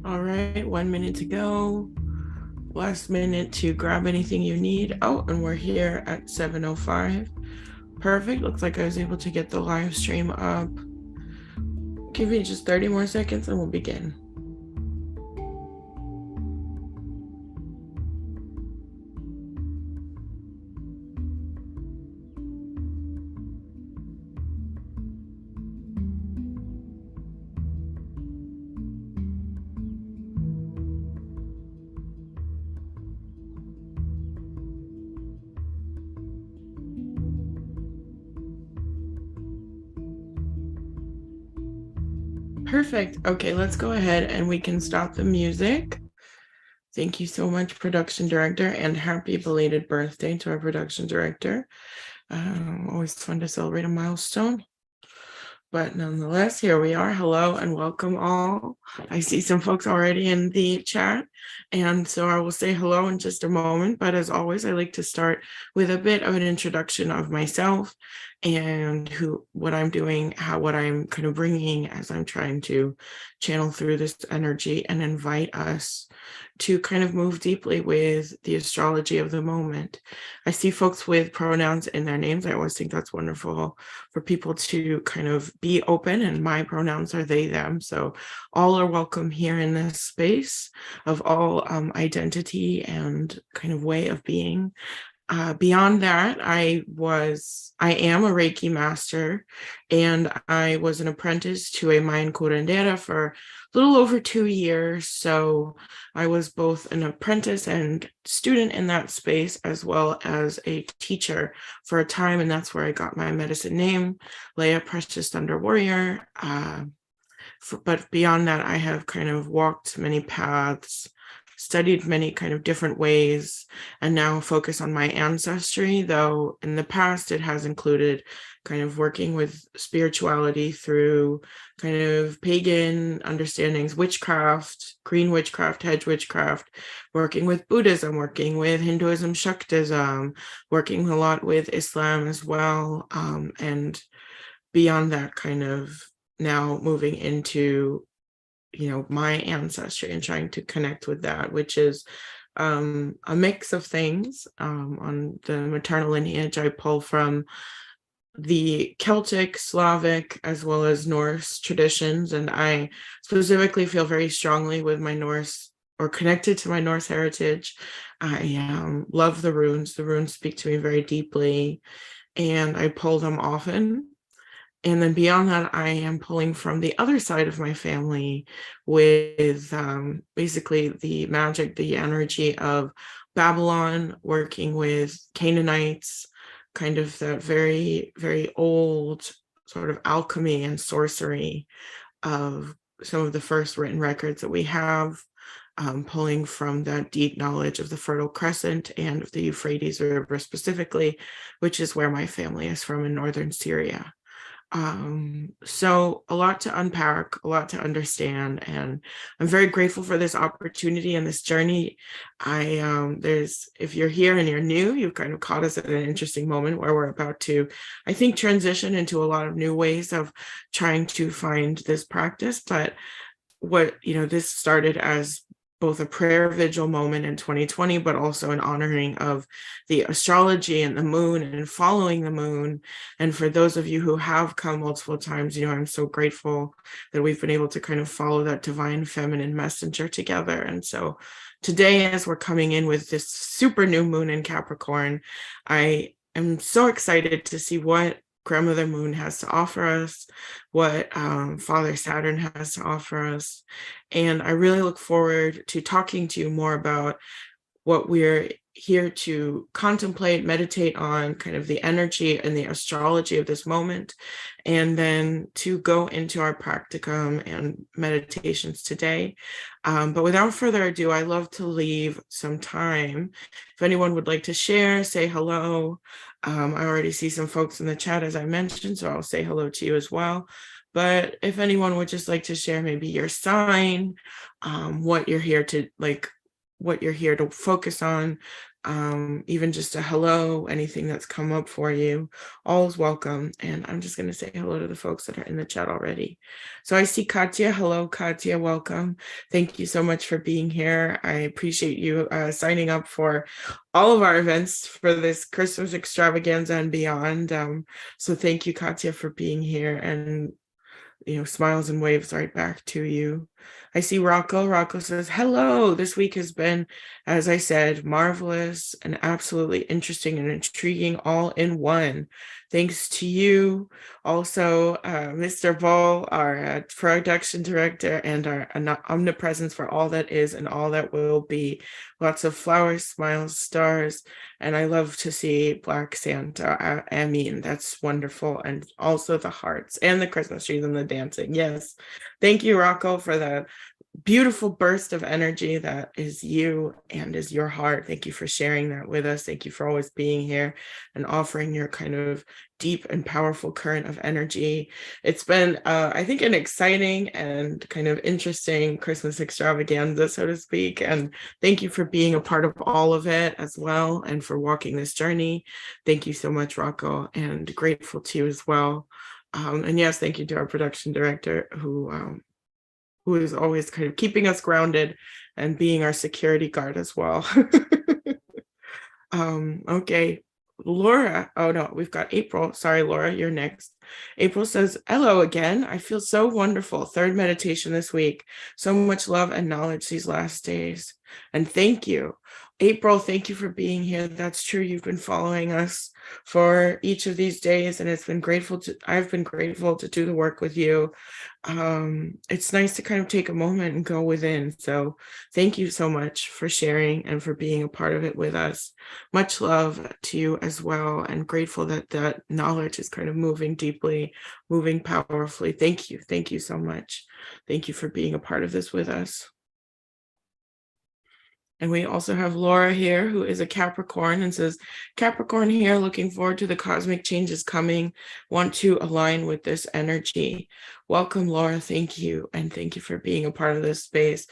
All right, 1 minute to go. Last minute to grab anything you need. Oh, and we're here at 7:05. Perfect. Looks like I was able to get the live stream up. Give me just 30 more seconds and we'll begin. Perfect. Okay, let's go ahead and we can stop the music. Thank you so much, production director, and happy belated birthday to our production director. Always fun to celebrate a milestone. But nonetheless, here we are. Hello and welcome all. I see some folks already in the chat, and so I will say hello in just a moment. But as always, I like to start with a bit of an introduction of myself and what I'm doing, what I'm kind of bringing as I'm trying to channel through this energy and invite us to kind of move deeply with the astrology of the moment. I see folks with pronouns in their names. I always think that's wonderful for people to kind of be open, and my pronouns are they, them. So all are welcome here in this space of all identity and kind of way of being. Beyond that, I am a Reiki master, and I was an apprentice to a Mayan curandera for a little over 2 years. So I was both an apprentice and student in that space, as well as a teacher for a time. And that's where I got my medicine name, Leia Precious Thunder Warrior. But beyond that, I have kind of walked many paths, studied many kind of different ways, and now focus on my ancestry, though in the past it has included kind of working with spirituality through kind of pagan understandings, witchcraft, green witchcraft, hedge witchcraft, working with Buddhism, working with Hinduism, Shaktism, working a lot with Islam as well, and beyond that, kind of now moving into my ancestry and trying to connect with that, which is a mix of things. On the maternal lineage, I pull from the Celtic, Slavic, as well as Norse traditions, and I specifically feel very strongly with my Norse, or connected to my Norse heritage. I love the runes. The runes speak to me very deeply, and I pull them often. And then beyond that, I am pulling from the other side of my family with basically the magic, the energy of Babylon, working with Canaanites, kind of that very, very old sort of alchemy and sorcery of some of the first written records that we have, pulling from that deep knowledge of the Fertile Crescent and of the Euphrates River specifically, which is where my family is from in northern Syria. So a lot to unpack, a lot to understand, and I'm very grateful for this opportunity and this journey. If you're here and you're new, you've kind of caught us at an interesting moment where we're about to, I think, transition into a lot of new ways of trying to find this practice. But this started as both a prayer vigil moment in 2020, but also an honoring of the astrology and the moon and following the moon. And for those of you who have come multiple times, I'm so grateful that we've been able to kind of follow that divine feminine messenger together. And so today, as we're coming in with this super new moon in Capricorn, I am so excited to see what Grandmother Moon has to offer us, what Father Saturn has to offer us. And I really look forward to talking to you more about what we're here to contemplate, meditate on, kind of the energy and the astrology of this moment, and then to go into our practicum and meditations today. But without further ado, I love to leave some time. If anyone would like to share, say hello. I already see some folks in the chat, as I mentioned, so I'll say hello to you as well. But if anyone would just like to share maybe your sign, what you're here to, like, what you're here to focus on, even just a hello, anything that's come up for you, all is welcome. And I'm just going to say hello to the folks that are in the chat already. So I see Katya. Hello, Katya. Welcome. Thank you so much for being here. I appreciate you signing up for all of our events for this Christmas extravaganza and beyond. So thank you, Katya, for being here, and smiles and waves right back to you. I see Rocco. Rocco says, hello. This week has been, as I said, marvelous and absolutely interesting and intriguing all in one. Thanks to you. Also, Mr. Ball, our production director, and our omnipresence for all that is and all that will be. Lots of flowers, smiles, stars. And I love to see Black Santa. I mean, that's wonderful. And also the hearts and the Christmas trees and the dancing. Yes. Thank you, Rocco, for the beautiful burst of energy that is you and is your heart. Thank you for sharing that with us. Thank you for always being here and offering your kind of deep and powerful current of energy. It's been, I think, an exciting and kind of interesting Christmas extravaganza, so to speak. And thank you for being a part of all of it as well, and for walking this journey. Thank you so much, Rocco, and grateful to you as well. And yes, thank you to our production director who is always kind of keeping us grounded and being our security guard as well. Okay, Laura. Oh no, we've got April. Sorry, Laura, you're next. April says, hello again. I feel so wonderful. Third meditation this week. So much love and knowledge these last days. And thank you. April, thank you for being here. That's true. You've been following us for each of these days, and I've been grateful to do the work with you. It's nice to kind of take a moment and go within. So thank you so much for sharing and for being a part of it with us. Much love to you as well, and grateful that that knowledge is kind of moving deeply, moving powerfully. Thank you. Thank you so much. Thank you for being a part of this with us. And we also have Laura here, who is a Capricorn, and says, Capricorn here, looking forward to the cosmic changes coming, want to align with this energy. Welcome, Laura. Thank you. And thank you for being a part of this space.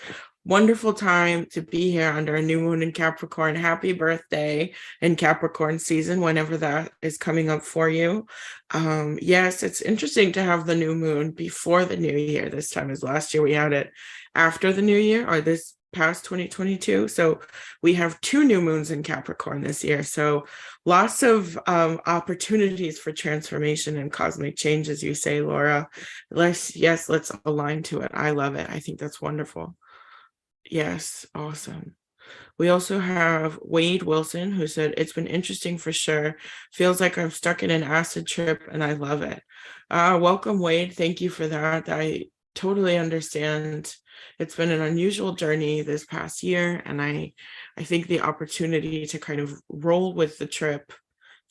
Wonderful time to be here under a new moon in Capricorn. Happy birthday in Capricorn season, whenever that is coming up for you. Yes, it's interesting to have the new moon before the new year. This time, as last year we had it after the new year, or this past 2022. So we have 2 new moons in Capricorn this year. So lots of opportunities for transformation and cosmic change, as you say, Laura. Let's align to it. I love it. I think that's wonderful. Yes, awesome. We also have Wade Wilson, who said, it's been interesting for sure. Feels like I'm stuck in an acid trip and I love it. Welcome, Wade. Thank you for that. I totally understand. It's been an unusual journey this past year, and I think the opportunity to kind of roll with the trip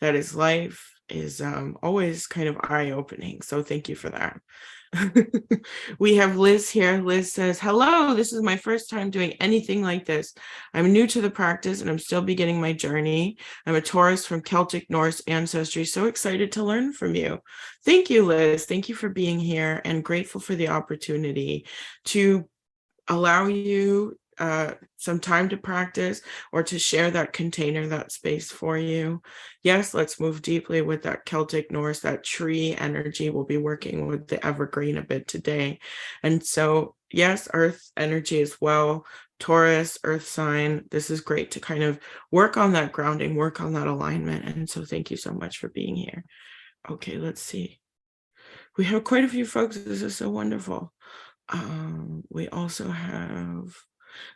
that is life is always kind of eye-opening. So thank you for that. We have Liz here. Liz says, hello, this is my first time doing anything like this. I'm new to the practice and I'm still beginning my journey. I'm a Taurus from Celtic Norse ancestry. So excited to learn from you. Thank you, Liz. Thank you for being here, and grateful for the opportunity to allow you some time to practice, or to share that container, that space for you. Yes, let's move deeply with that Celtic Norse, that tree energy. We'll be working with the evergreen a bit today. And so, yes, earth energy as well. Taurus, earth sign. This is great to kind of work on that grounding, work on that alignment. And so thank you so much for being here. Okay, let's see. We have quite a few folks. This is so wonderful. We also have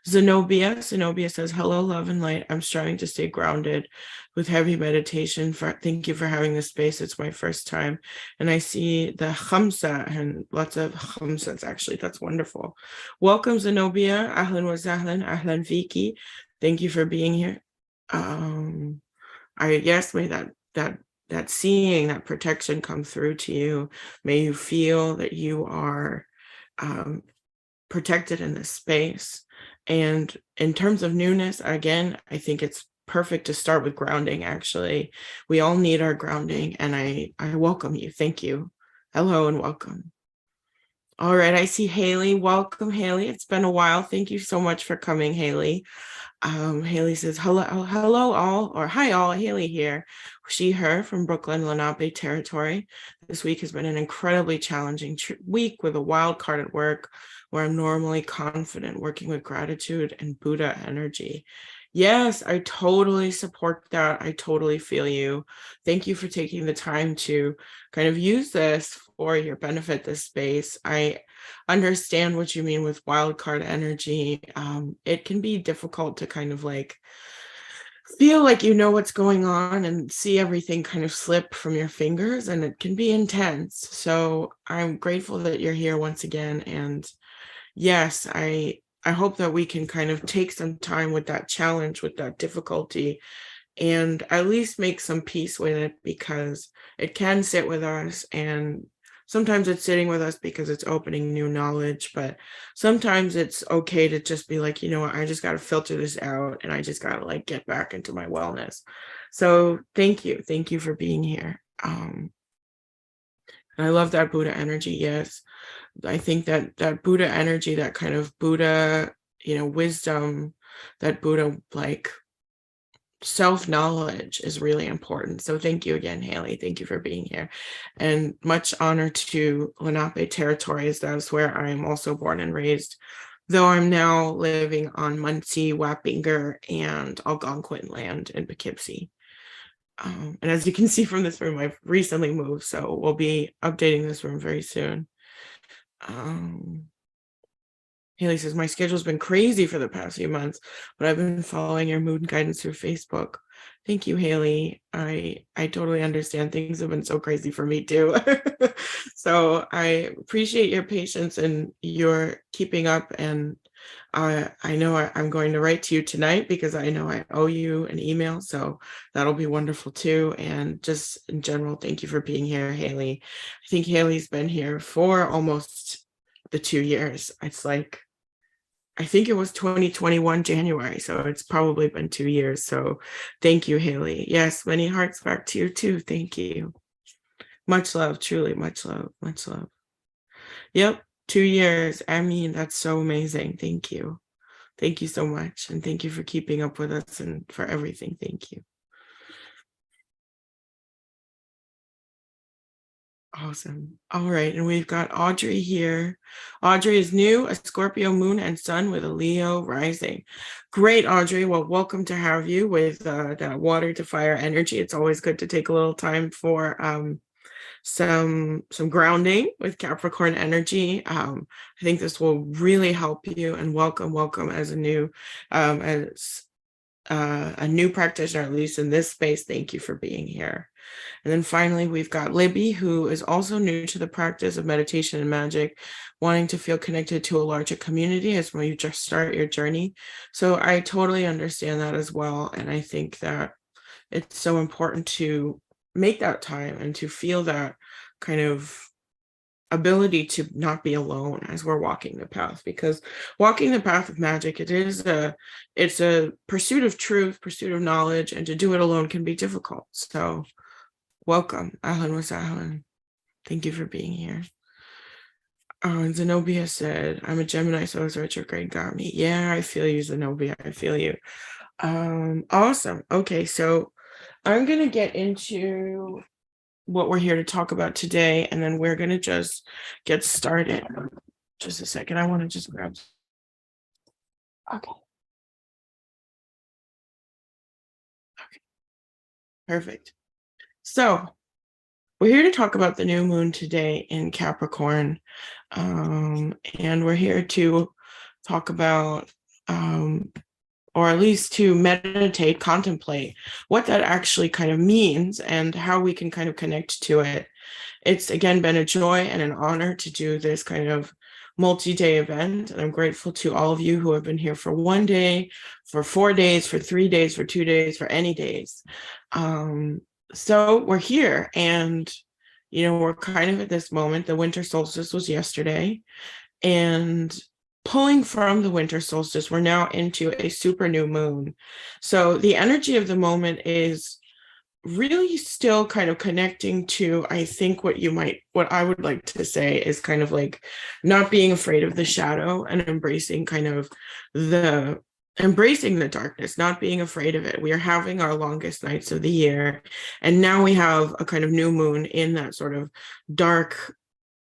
Zenobia. Zenobia says, hello, love and light. I'm striving to stay grounded with heavy meditation. Thank you for having this space. It's my first time. And I see the Khamsa and lots of Khamsas, actually. That's wonderful. Welcome, Zenobia. Ahlan wa sahlan. Ahlan Viki. Thank you for being here. May that seeing, that protection come through to you. May you feel that you are protected in this space. And in terms of newness, again, I think it's perfect to start with grounding. Actually, we all need our grounding, and I welcome you. Thank you. Hello and welcome. All right, I see Haley. Welcome, Haley. It's been a while. Thank you so much for coming, Haley. Haley says, hello all, or hi all, Haley here. She, her from Brooklyn, Lenape territory. This week has been an incredibly challenging week with a wild card at work where I'm normally confident, working with gratitude and Buddha energy. Yes, I totally support that. I totally feel you. Thank you for taking the time to kind of use this for your benefit, this space. I understand what you mean with wild card energy. It can be difficult to kind of like feel like you know what's going on and see everything kind of slip from your fingers, and it can be intense. So I'm grateful that you're here once again. And yes, I hope that we can kind of take some time with that challenge, with that difficulty, and at least make some peace with it, because it can sit with us, and sometimes it's sitting with us because it's opening new knowledge, but sometimes it's okay to just be like, you know what, I just got to filter this out, and I just got to like get back into my wellness. So thank you for being here. And I love that Buddha energy. Yes, I think that Buddha energy, that kind of Buddha, wisdom, that Buddha like self-knowledge is really important. So thank you again, Haley. Thank you for being here. And much honor to Lenape territories. That's where I am also born and raised, though I'm now living on Muncie, Wappinger, and Algonquin land in Poughkeepsie. And as you can see from this room, I've recently moved, so we'll be updating this room very soon. Haley says, my schedule's been crazy for the past few months, but I've been following your mood guidance through Facebook. Thank you, Haley. I totally understand. Things have been so crazy for me too. So I appreciate your patience and your keeping up. And I know I'm going to write to you tonight because I know I owe you an email. So that'll be wonderful too. And just in general, thank you for being here, Haley. I think Haley's been here for almost the 2 years. It's like, I think it was 2021 January, so it's probably been 2 years. So thank you, Haley. Yes, many hearts back to you too. Thank you. Much love, truly, much love, much love. Yep, 2 years. I mean, that's so amazing. Thank you. Thank you so much. And thank you for keeping up with us and for everything. Thank you. Awesome. All right. And we've got Audrey here. Audrey is new, a Scorpio moon and sun with a Leo rising. Great, Audrey. Well, welcome to have you with that water to fire energy. It's always good to take a little time for some grounding with Capricorn energy. I think this will really help you, and welcome as a new practitioner, at least in this space. Thank you for being here. And then finally, we've got Libby, who is also new to the practice of meditation and magic, wanting to feel connected to a larger community as when you just start your journey. So I totally understand that as well. And I think that it's so important to make that time and to feel that kind of ability to not be alone as we're walking the path, because walking the path of magic, it's a pursuit of truth, pursuit of knowledge, and to do it alone can be difficult. So welcome, Ahlan wa sahlan. Thank you for being here. Zenobia said, I'm a Gemini, so it's retrograde got me. Yeah, I feel you, Zenobia. I feel you. Awesome. Okay, so I'm going to get into what we're here to talk about today, and then we're going to just get started. Just a second. I want to just grab. Okay. Perfect. So we're here to talk about the new moon today in Capricorn. And we're here to talk about, or at least to meditate, contemplate what that actually kind of means and how we can kind of connect to it. It's again been a joy and an honor to do this kind of multi-day event. And I'm grateful to all of you who have been here for 1 day, for 4 days, for 3 days, for 2 days, for any days. So we're here, and, we're kind of at this moment. The winter solstice was yesterday, and pulling from the winter solstice, we're now into a super new moon. So the energy of the moment is really still kind of connecting to, I think what I would like to say is kind of like not being afraid of the shadow and embracing the the darkness, not being afraid of it. We are having our longest nights of the year, and now we have a kind of new moon in that sort of dark,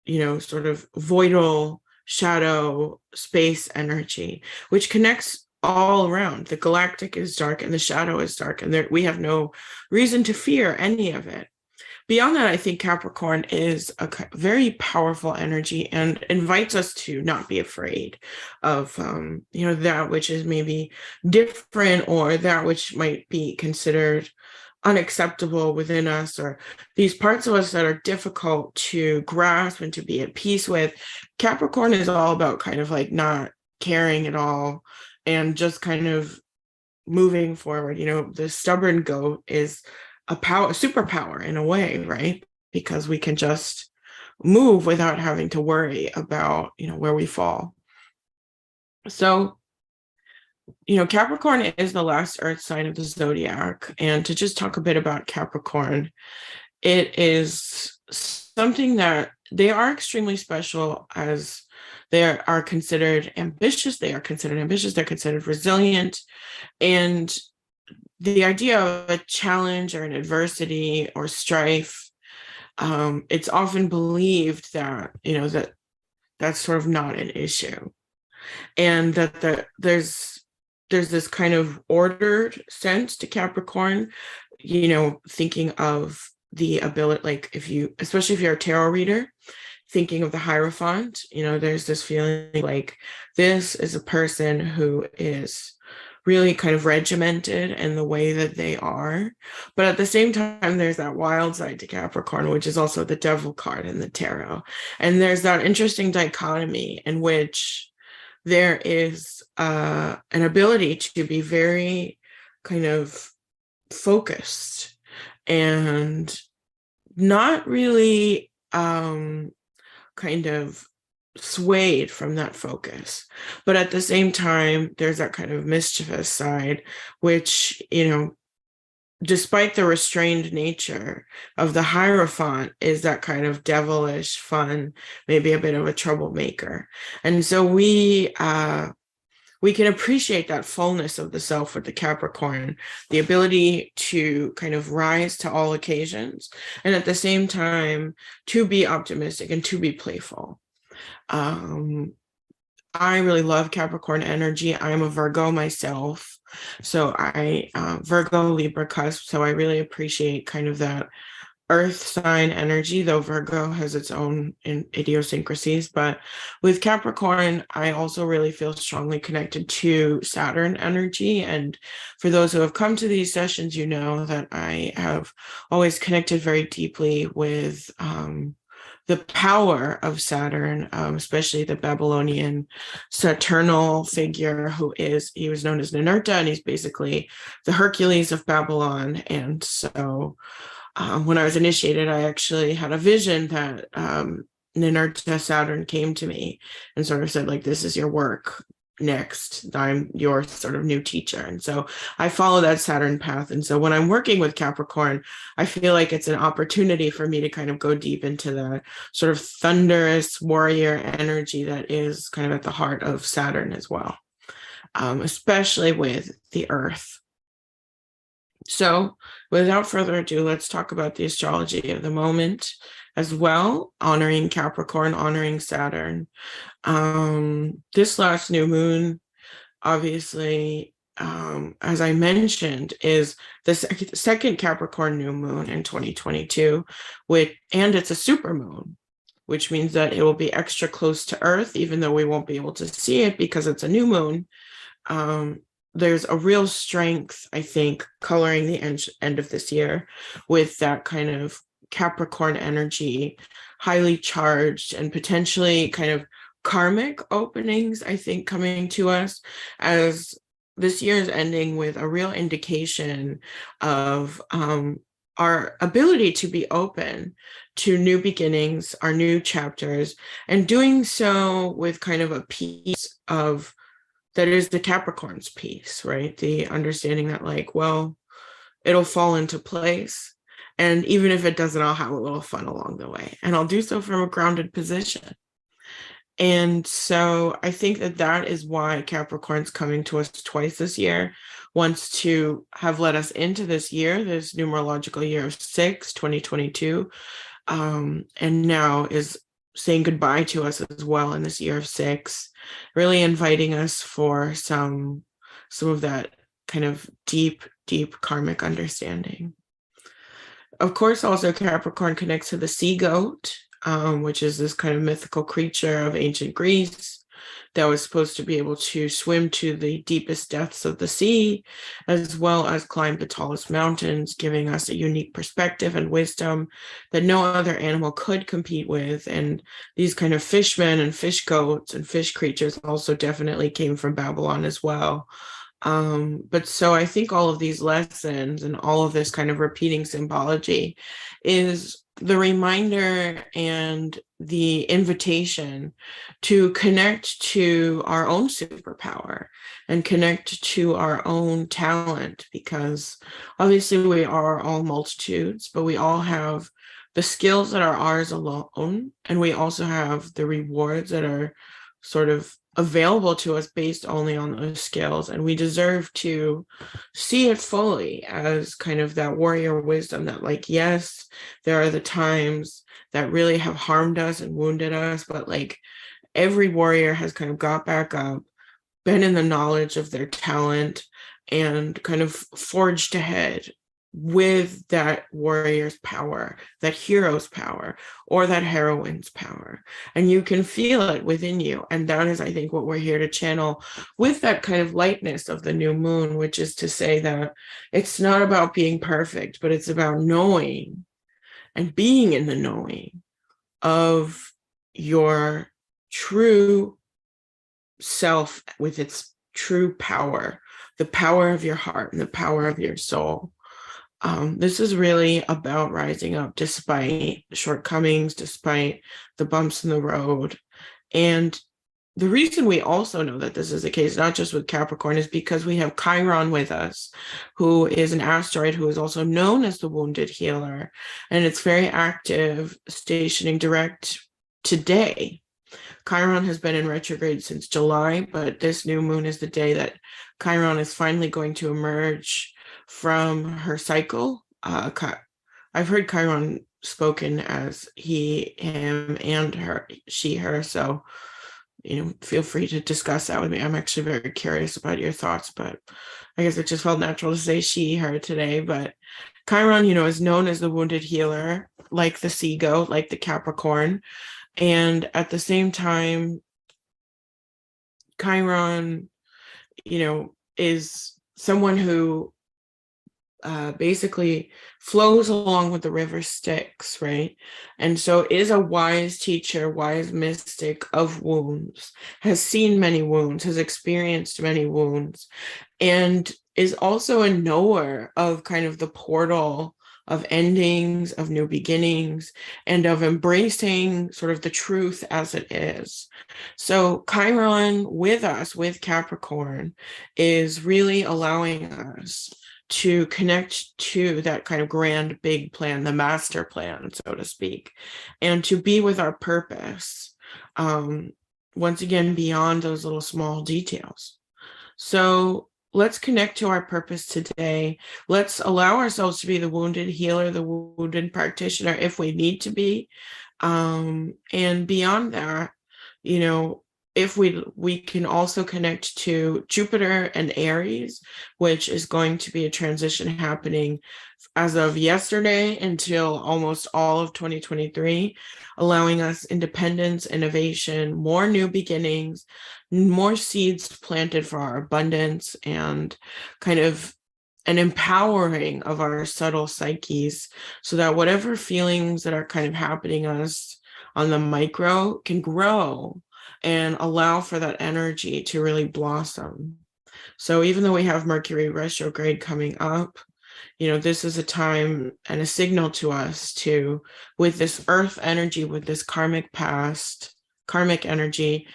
sort of voidal shadow space energy, which connects all around. The galactic is dark and the shadow is dark, and we have no reason to fear any of it. Beyond that, I think Capricorn is a very powerful energy and invites us to not be afraid of, that which is maybe different, or that which might be considered unacceptable within us, or these parts of us that are difficult to grasp and to be at peace with. Capricorn is all about kind of like not caring at all and just kind of moving forward. The stubborn goat is a superpower in a way, right? Because we can just move without having to worry about, where we fall. So, Capricorn is the last earth sign of the zodiac. And to just talk a bit about Capricorn, it is something that they are extremely special, as they are considered ambitious. They're considered resilient. And the idea of a challenge or an adversity or strife, it's often believed that, that's sort of not an issue. And that there's this kind of ordered sense to Capricorn, thinking of the ability, like especially if you're a tarot reader, thinking of the Hierophant, there's this feeling like this is a person who is really kind of regimented in the way that they are. But at the same time, there's that wild side to Capricorn, which is also the devil card in the tarot. And there's that interesting dichotomy in which there is an ability to be very kind of focused and not really kind of swayed from that focus. But at the same time, there's that kind of mischievous side, which, despite the restrained nature of the Hierophant, is that kind of devilish fun, maybe a bit of a troublemaker. And so we can appreciate that fullness of the self with the Capricorn, the ability to kind of rise to all occasions, and at the same time to be optimistic and to be playful. I really love Capricorn energy. I'm a Virgo myself, so I Virgo Libra cusp, so I really appreciate kind of that earth sign energy, though Virgo has its own idiosyncrasies. But with Capricorn, I also really feel strongly connected to Saturn energy. And for those who have come to these sessions, you know that I have always connected very deeply with the power of Saturn, especially the Babylonian Saturnal figure, he was known as Ninurta, and he's basically the Hercules of Babylon. And so when I was initiated, I actually had a vision that Ninurta Saturn came to me and sort of said, like, this is your work next. I'm your sort of new teacher. And so I follow that Saturn path. And so when I'm working with Capricorn, I feel like it's an opportunity for me to kind of go deep into the sort of thunderous warrior energy that is kind of at the heart of Saturn as well, especially with the Earth. So without further ado, let's talk about the astrology of the moment as well, honoring Capricorn, honoring Saturn. This last new moon, obviously, as I mentioned, is the second Capricorn new moon in 2022, and it's a super moon, which means that it will be extra close to Earth, even though we won't be able to see it because it's a new moon. There's a real strength, I think, coloring the end of this year with that kind of Capricorn energy, highly charged and potentially kind of karmic openings, I think, coming to us as this year is ending with a real indication of our ability to be open to new beginnings, our new chapters, and doing so with kind of a piece of that is the Capricorn's piece, right? The understanding that, like, well, it'll fall into place. And even if it doesn't, I'll have a little fun along the way. And I'll do so from a grounded position. And so I think that that is why Capricorn's coming to us twice this year, once to have led us into this year, this numerological year of 2022, and now is saying goodbye to us as well in this year of 6, really inviting us for some of that kind of deep karmic understanding. Of course, also Capricorn connects to the sea goat, which is this kind of mythical creature of ancient Greece that was supposed to be able to swim to the deepest depths of the sea, as well as climb the tallest mountains, giving us a unique perspective and wisdom that no other animal could compete with. And these kind of fishmen and fish goats and fish creatures also definitely came from Babylon as well. But so I think all of these lessons and all of this kind of repeating symbology is the reminder and the invitation to connect to our own superpower and connect to our own talent, because obviously we are all multitudes, but we all have the skills that are ours alone, and we also have the rewards that are sort of available to us based only on those skills. And we deserve to see it fully as kind of that warrior wisdom that, like, yes, there are the times that really have harmed us and wounded us, but like every warrior has kind of got back up, been in the knowledge of their talent, and kind of forged ahead with that warrior's power, that hero's power, or that heroine's power. And you can feel it within you. And that is, I think, what we're here to channel with that kind of lightness of the new moon, which is to say that it's not about being perfect, but it's about knowing and being in the knowing of your true self with its true power, the power of your heart and the power of your soul. This is really about rising up despite shortcomings, despite the bumps in the road. And the reason we also know that this is the case, not just with Capricorn, is because we have Chiron with us, who is an asteroid who is also known as the wounded healer. And it's very active, stationing direct today. Chiron has been in retrograde since July, but this new moon is the day that Chiron is finally going to emerge from her cycle. I've heard Chiron spoken as he, him, and her, she, her. So, feel free to discuss that with me. I'm actually very curious about your thoughts, but I guess it just felt natural to say she, her today. But Chiron, is known as the wounded healer, like the sea goat, like the Capricorn. And at the same time, Chiron, is someone who basically flows along with the river Styx, right? And so is a wise teacher, wise mystic of wounds, has seen many wounds, has experienced many wounds, and is also a knower of kind of the portal of endings, of new beginnings, and of embracing sort of the truth as it is. So Chiron with us, with Capricorn, is really allowing us to connect to that kind of grand big plan, the master plan, so to speak, and to be with our purpose, once again, beyond those little small details. So let's connect to our purpose today. Let's allow ourselves to be the wounded healer, the wounded practitioner, if we need to be. And beyond that, if we can also connect to Jupiter and Aries, which is going to be a transition happening as of yesterday until almost all of 2023, allowing us independence, innovation, more new beginnings, more seeds planted for our abundance, and kind of an empowering of our subtle psyches, so that whatever feelings that are kind of happening us on the micro can grow and allow for that energy to really blossom. So even though we have Mercury retrograde coming up, this is a time and a signal to us to, with this earth energy, with this karmic past, karmic energy,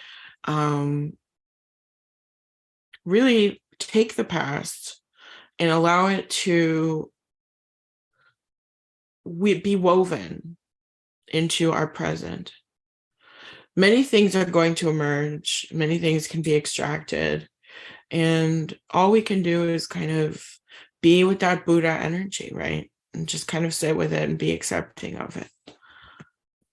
really take the past and allow it to be woven into our present. Many things are going to emerge, many things can be extracted, and all we can do is kind of be with that Buddha energy, right? And just kind of sit with it and be accepting of it.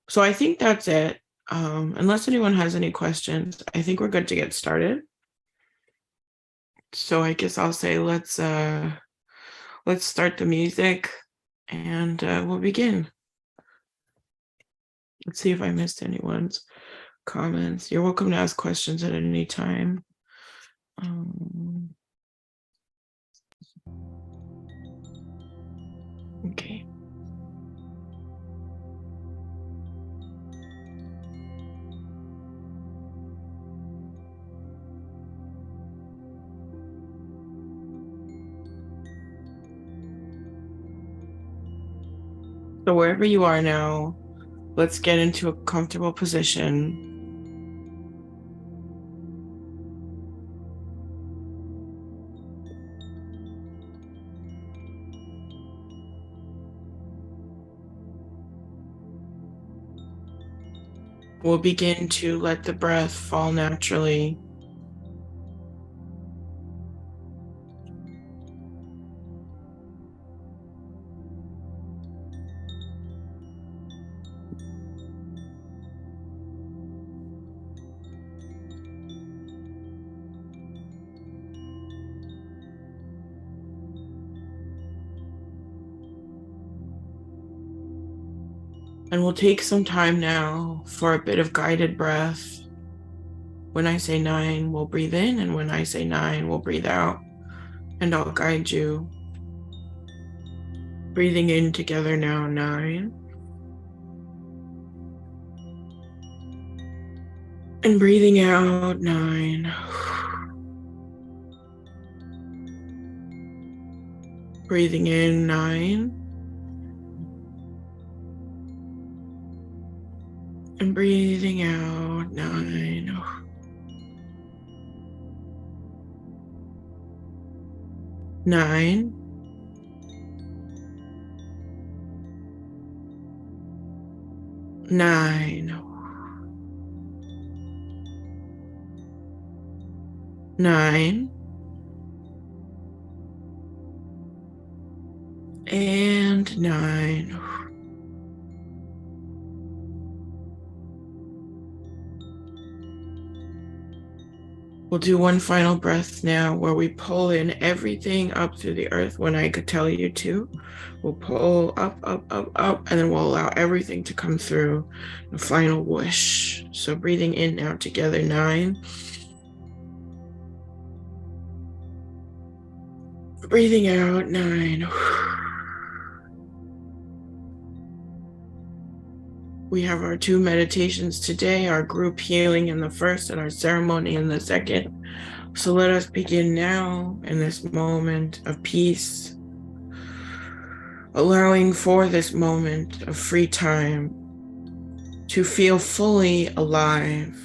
So I think that's it. Unless anyone has any questions, I think we're good to get started. So I guess I'll say let's start the music and we'll begin. Let's see if I missed anyone's comments. You're welcome to ask questions at any time. Okay. So wherever you are now, let's get into a comfortable position. We'll begin to let the breath fall naturally. And we'll take some time now for a bit of guided breath. When I say 9, we'll breathe in, and when I say 9, we'll breathe out, and I'll guide you. Breathing in together now, 9. And breathing out, 9. Breathing in, 9. And breathing out, 9. 9. 9. 9. And 9. We'll do one final breath now where we pull in everything up through the earth when I could tell you to. We'll pull up, up, up, up, and then we'll allow everything to come through. The final whoosh. So breathing in now together, 9. Breathing out, 9. We have our 2 meditations today, our group healing in the first and our ceremony in the second. So let us begin now in this moment of peace, allowing for this moment of free time to feel fully alive.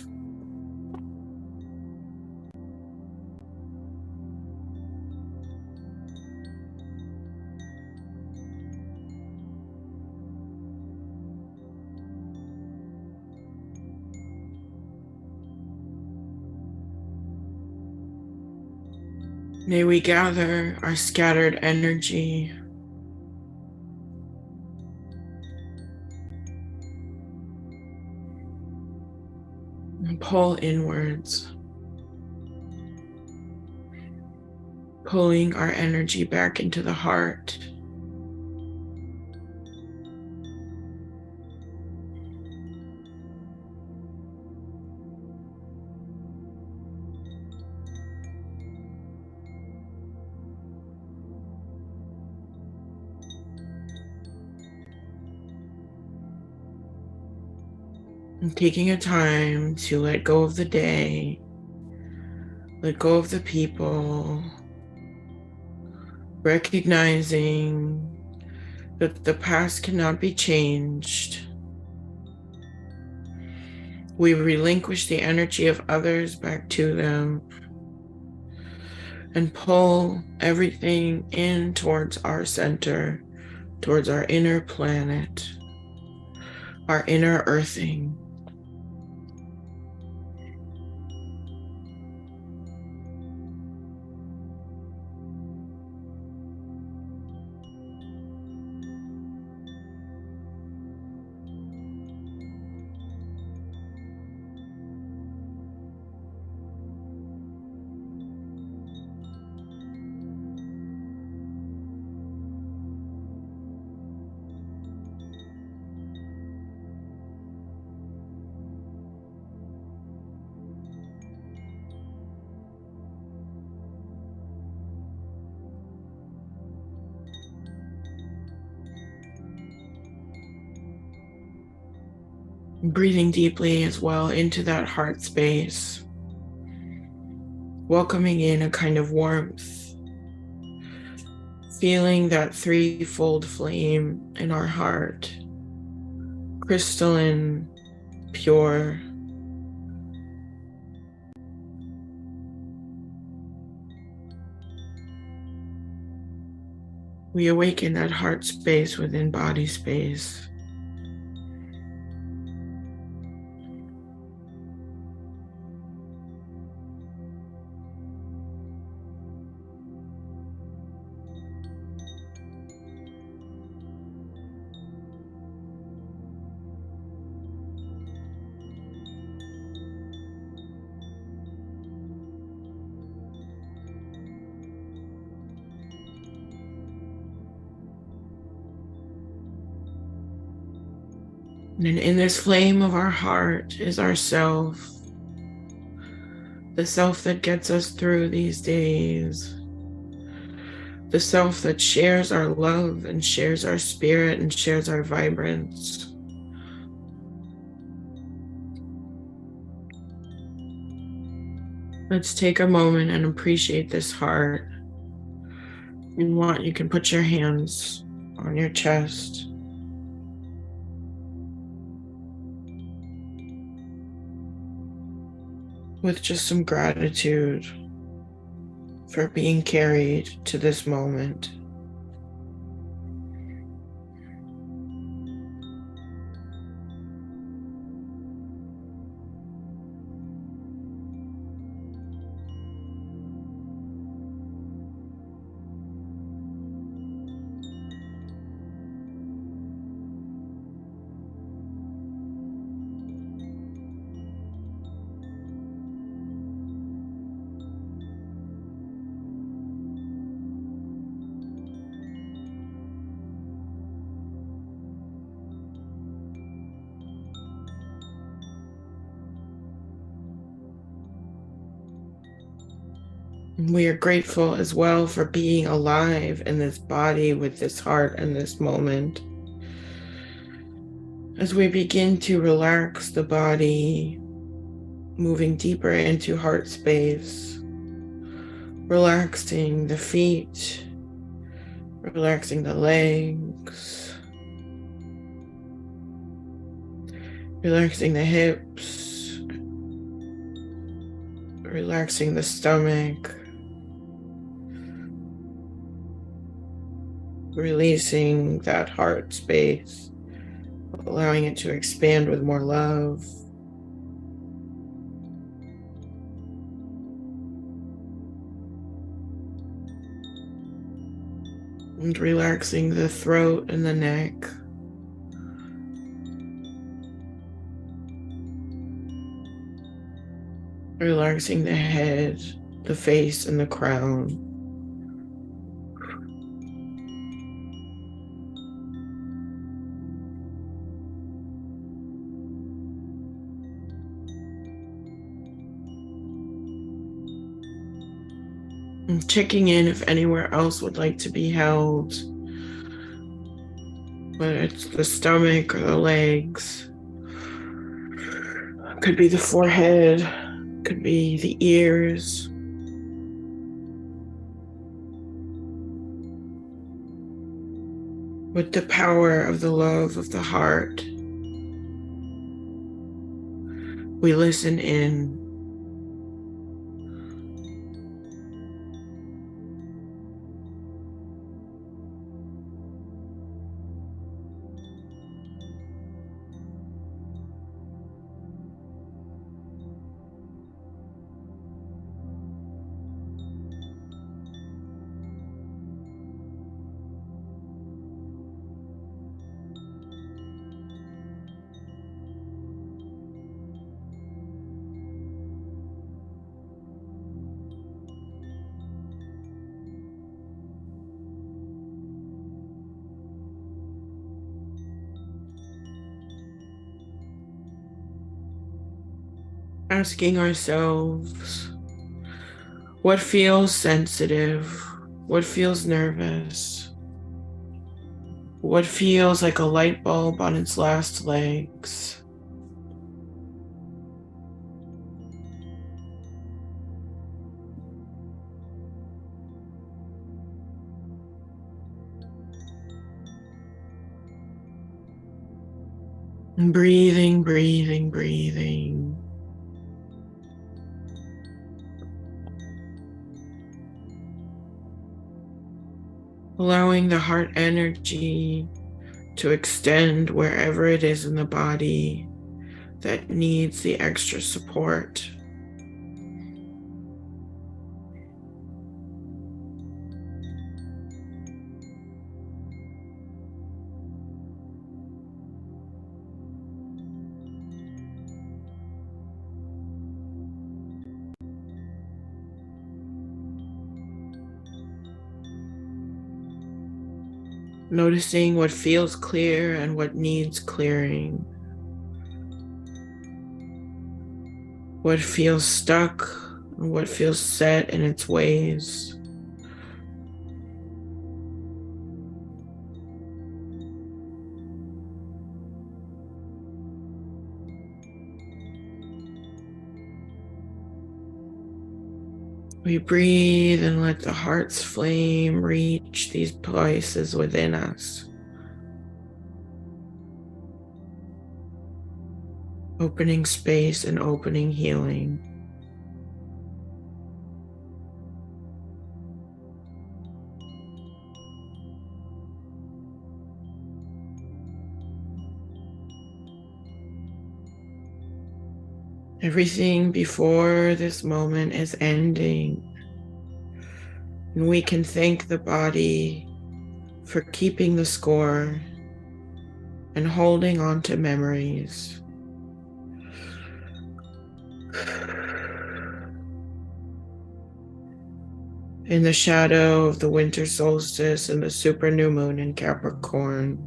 May we gather our scattered energy and pull inwards, pulling our energy back into the heart. And taking a time to let go of the day, let go of the people, recognizing that the past cannot be changed. We relinquish the energy of others back to them and pull everything in towards our center, towards our inner planet, our inner earthing. Breathing deeply as well into that heart space, welcoming in a kind of warmth, feeling that threefold flame in our heart, crystalline, pure. We awaken that heart space within body space. And in this flame of our heart is our self, the self that gets us through these days, the self that shares our love and shares our spirit and shares our vibrance. Let's take a moment and appreciate this heart. If you want, you can put your hands on your chest. With just some gratitude for being carried to this moment. We are grateful as well for being alive in this body with this heart in this moment. As we begin to relax the body, moving deeper into heart space, relaxing the feet, relaxing the legs, relaxing the hips, relaxing the stomach, releasing that heart space, allowing it to expand with more love. And relaxing the throat and the neck. Relaxing the head, the face, and the crown. And checking in if anywhere else would like to be held, whether it's the stomach or the legs. Could be the forehead, could be the ears. With the power of the love of the heart, we listen in. asking ourselves what feels sensitive, what feels nervous, what feels like a light bulb on its last legs. And breathing, breathing, breathing. Allowing the heart energy to extend wherever it is in the body that needs the extra support. Noticing what feels clear and what needs clearing. What feels stuck and what feels set in its ways. We breathe and let the heart's flame reach these places within us, opening space and opening healing. Everything before this moment is ending, and we can thank the body for keeping the score and holding on to memories. In the shadow of the winter solstice and the super new moon in Capricorn,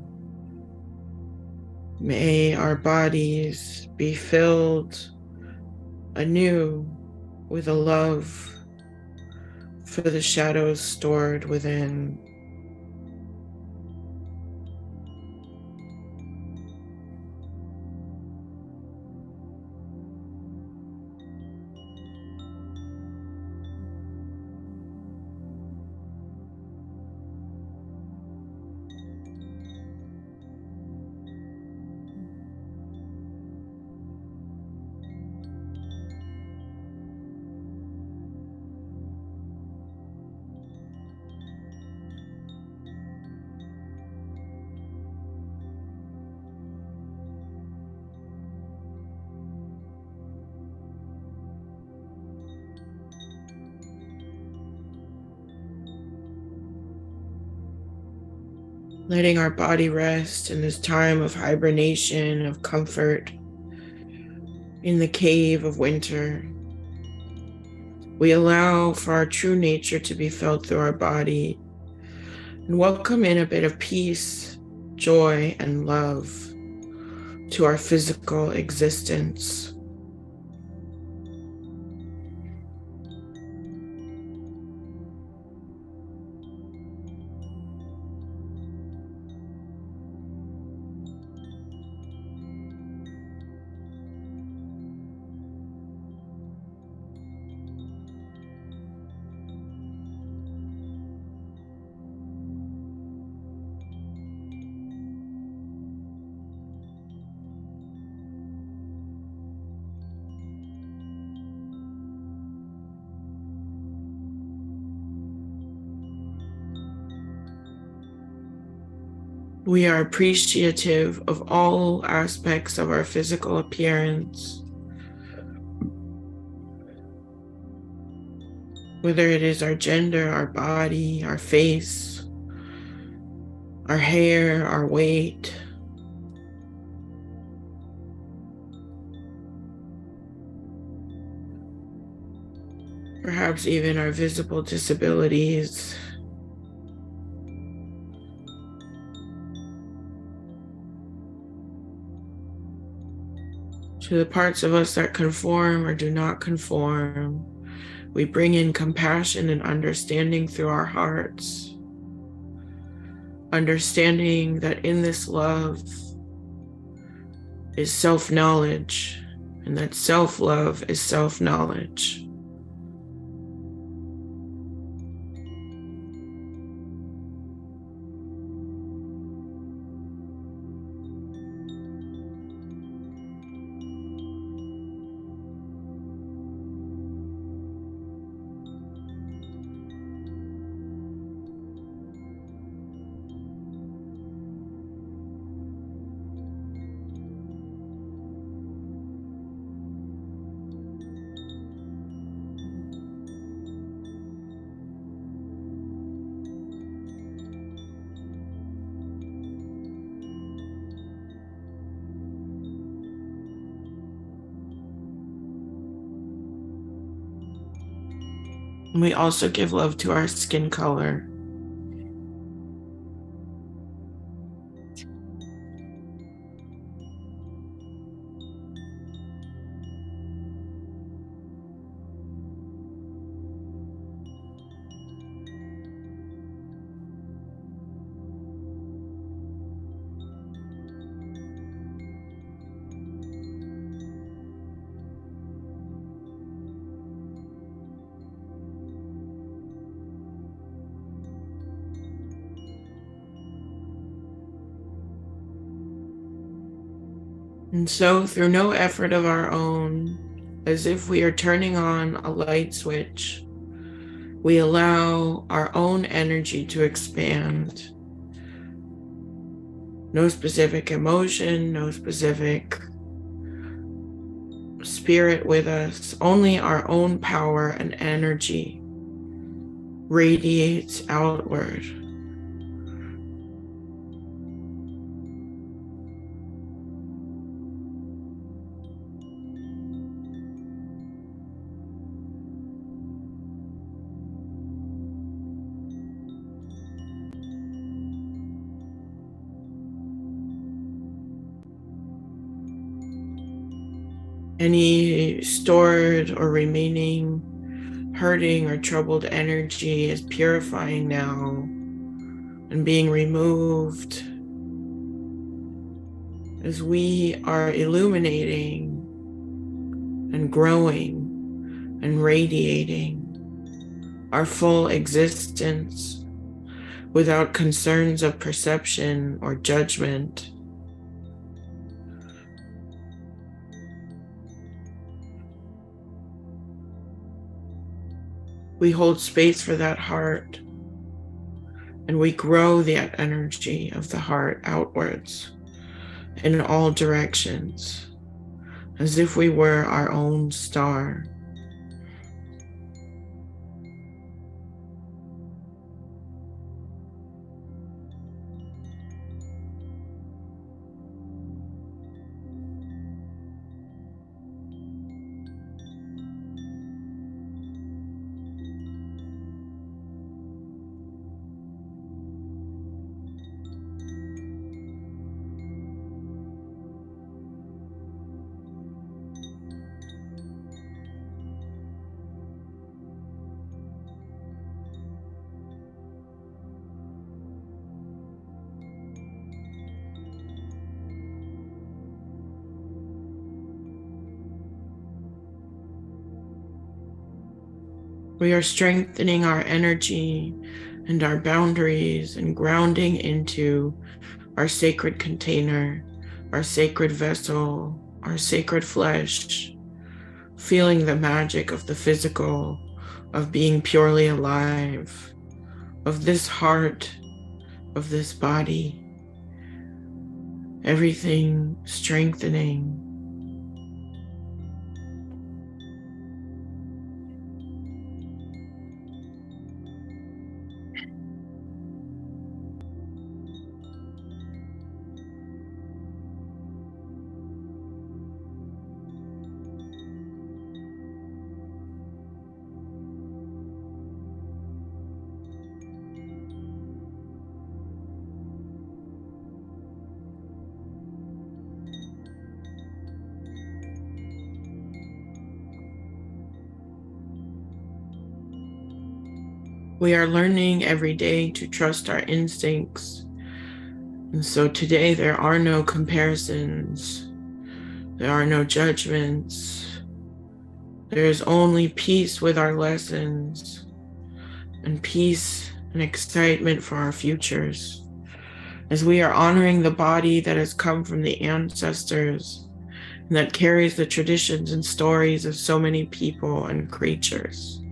may our bodies be filled anew with a love for the shadows stored within. Letting our body rest in this time of hibernation, of comfort, in the cave of winter. We allow for our true nature to be felt through our body and welcome in a bit of peace, joy, and love to our physical existence. We are appreciative of all aspects of our physical appearance, whether it is our gender, our body, our face, our hair, our weight. Perhaps even our visible disabilities. To the parts of us that conform or do not conform, we bring in compassion and understanding through our hearts. Understanding that in this love is self-knowledge, and that self-love is self-knowledge. And we also give love to our skin color. And so, through no effort of our own, as if we are turning on a light switch, we allow our own energy to expand. No specific emotion, no specific spirit with us, only our own power and energy radiates outward. Any stored or remaining hurting or troubled energy is purifying now and being removed as we are illuminating and growing and radiating our full existence without concerns of perception or judgment. We hold space for that heart, and we grow that energy of the heart outwards in all directions, as if we were our own star. We are strengthening our energy and our boundaries and grounding into our sacred container, our sacred vessel, our sacred flesh, feeling the magic of the physical, of being purely alive, of this heart, of this body, everything strengthening. We are learning every day to trust our instincts. And so today there are no comparisons. There are no judgments. There is only peace with our lessons and peace and excitement for our futures, as we are honoring the body that has come from the ancestors and that carries the traditions and stories of so many people and creatures.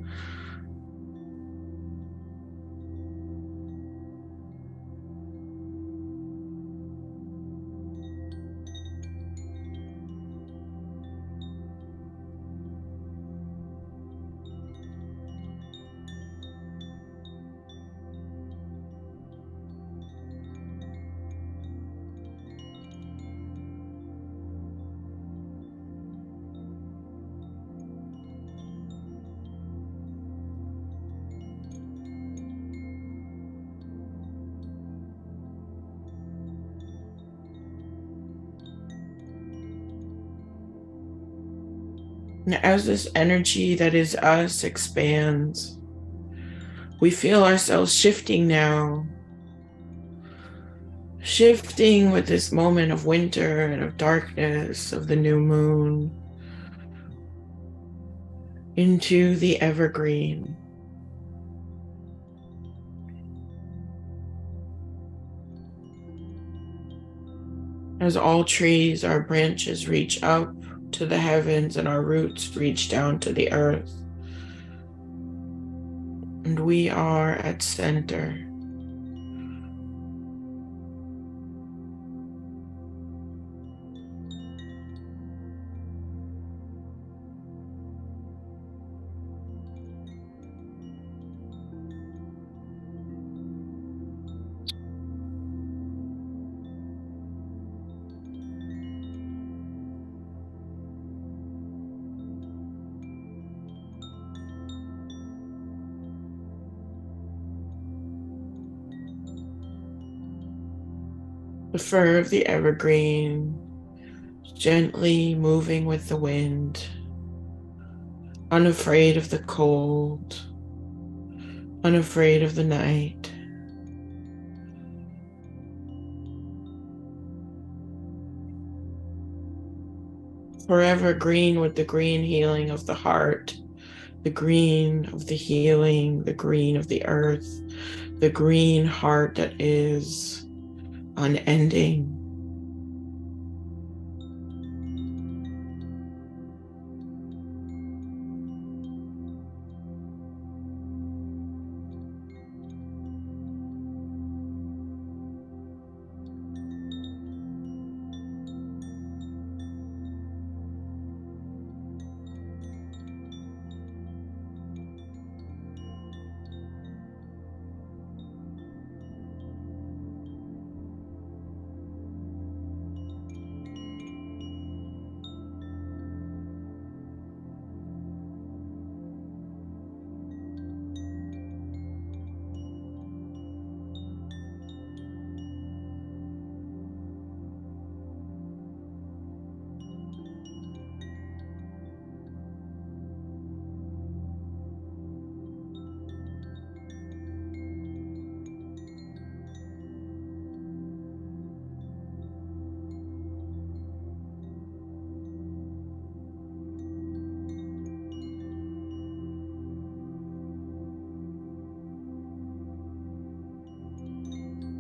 And as this energy that is us expands, we feel ourselves shifting now, shifting with this moment of winter and of darkness of the new moon into the evergreen. As all trees, our branches reach up to the heavens and our roots reach down to the earth. And we are at center. The fur of the evergreen gently moving with the wind, unafraid of the cold, unafraid of the night. Forever green with the green healing of the heart, the green of the healing, the green of the earth, the green heart that is unending.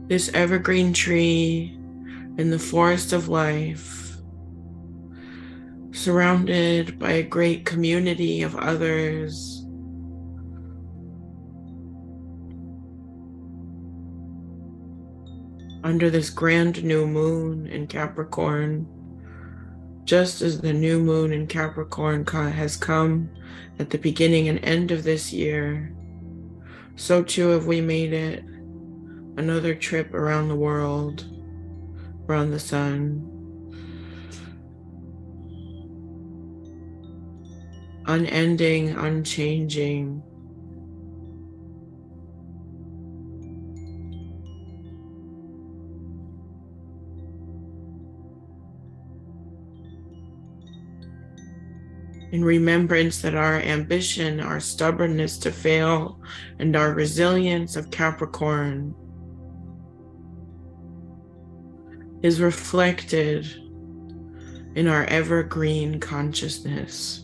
This evergreen tree in the forest of life, surrounded by a great community of others, under this grand new moon in Capricorn, just as the new moon in Capricorn has come at the beginning and end of this year, so too have we made it another trip around the world, around the sun, unending, unchanging. In remembrance that our ambition, our stubbornness to fail, and our resilience of Capricorn is reflected in our evergreen consciousness.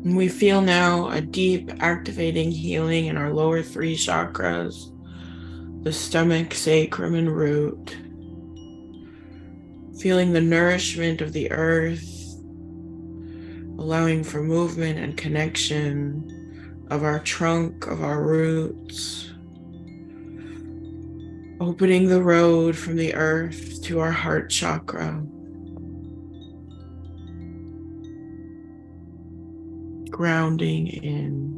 And we feel now a deep activating healing in our lower three chakras, the stomach, sacrum, and root. Feeling the nourishment of the earth, allowing for movement and connection of our trunk, of our roots. Opening the road from the earth to our heart chakra. Grounding in.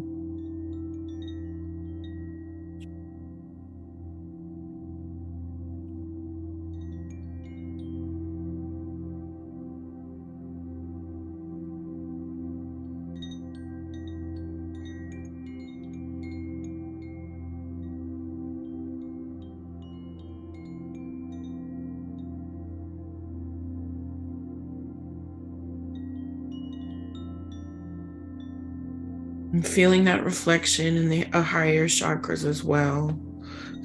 And feeling that reflection in the higher chakras as well.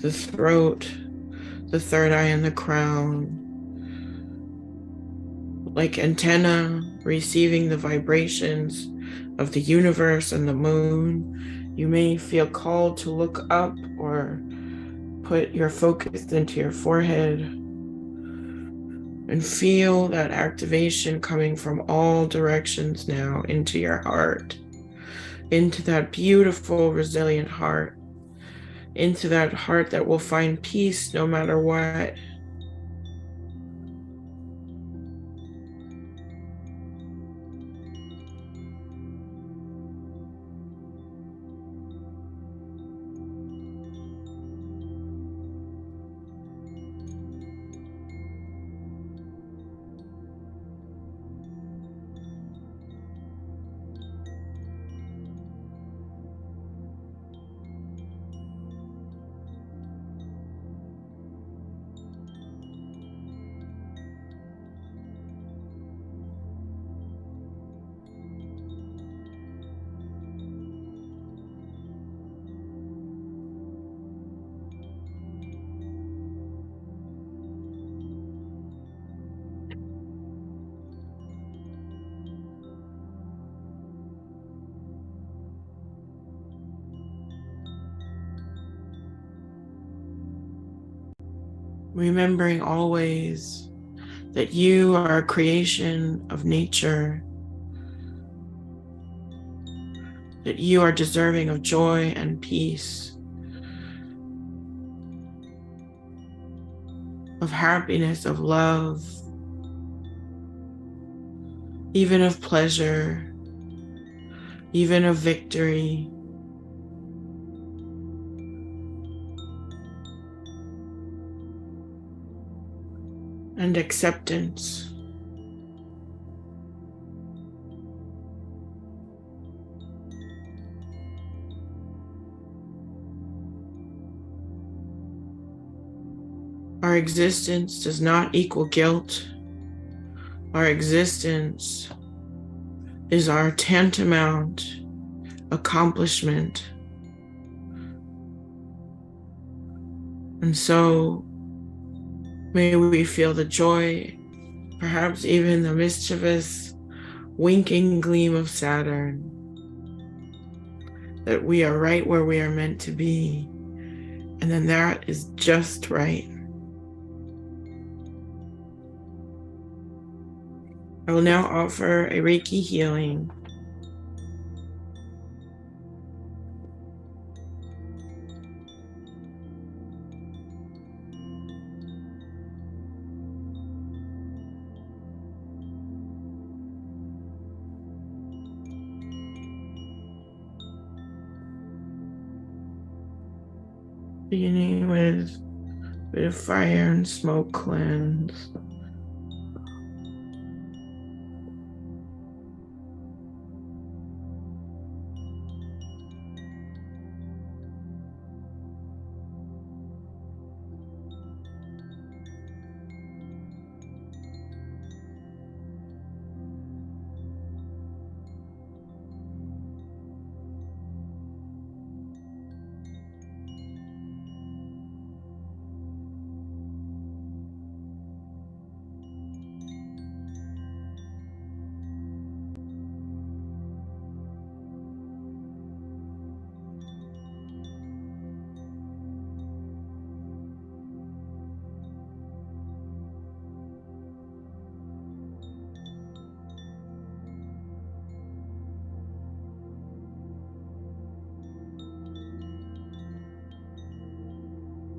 The throat, the third eye, and the crown. Like antenna receiving the vibrations of the universe and the moon. You may feel called to look up or put your focus into your forehead and feel that activation coming from all directions now into your heart, into that beautiful, resilient heart, into that heart that will find peace no matter what. Remembering always that you are a creation of nature, that you are deserving of joy and peace, of happiness, of love, even of pleasure, even of victory. And acceptance. Our existence does not equal guilt. Our existence is our tantamount accomplishment. And so may we feel the joy, perhaps even the mischievous winking gleam of Saturn, that we are right where we are meant to be. And then that is just right. I will now offer a Reiki healing. Beginning with a bit of fire and smoke cleanse.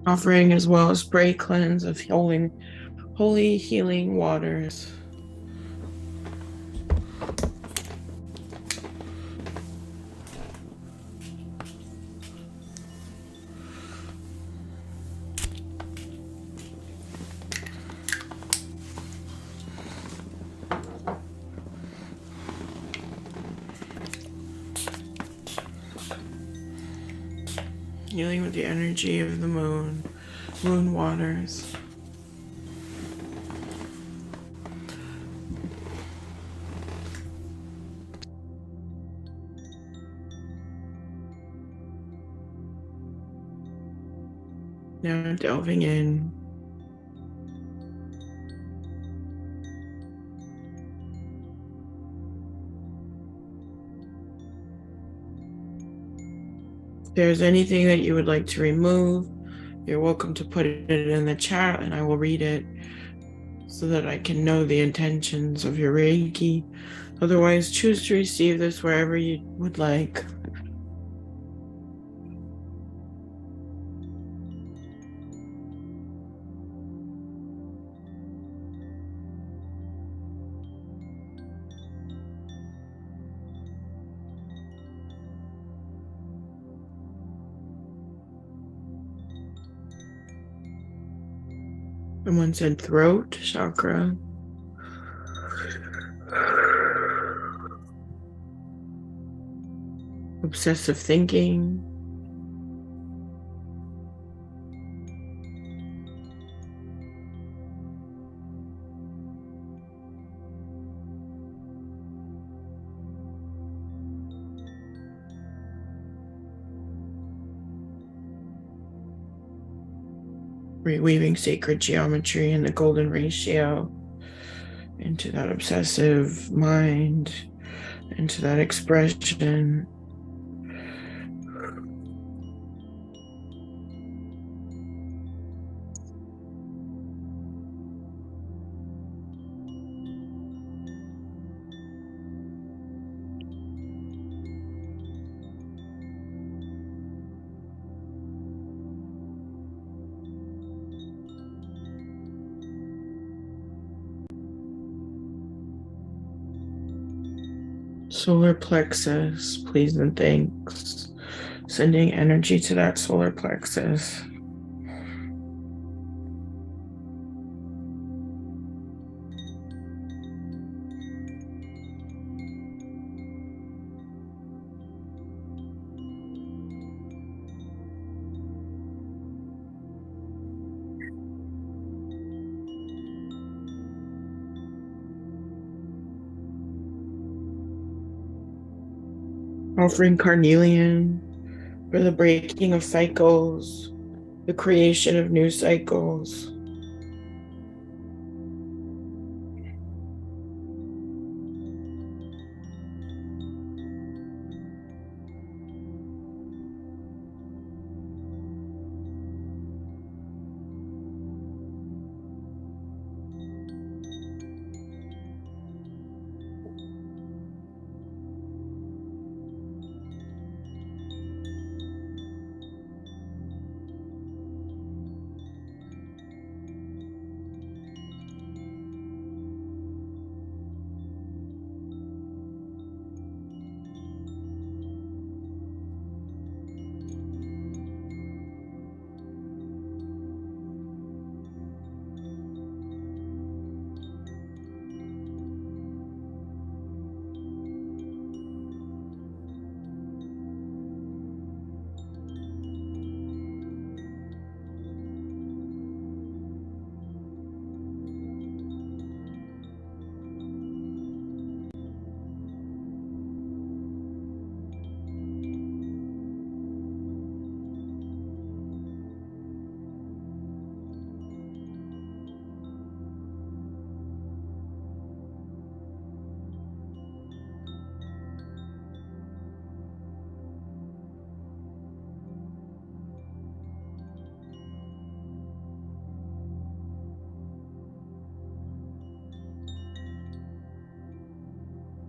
Offering as well a spray cleanse of holy healing waters. Healing with the energy of the moon waters. Now delving in. If there's anything that you would like to remove, you're welcome to put it in the chat and I will read it so that I can know the intentions of your Reiki. Otherwise, choose to receive this wherever you would like. Someone said throat chakra. Obsessive thinking. Weaving sacred geometry and the golden ratio into that obsessive mind, into that expression. Solar plexus, please and thanks. Sending energy to that solar plexus. Offering carnelian for the breaking of cycles, the creation of new cycles.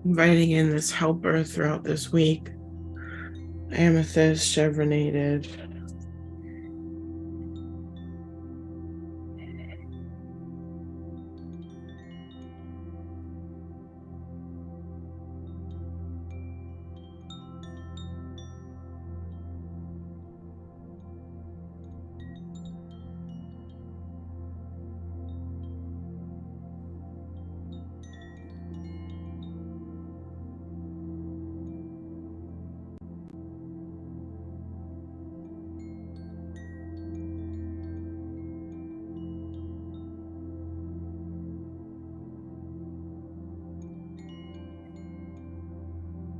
Inviting in this helper throughout this week. Amethyst chevronated.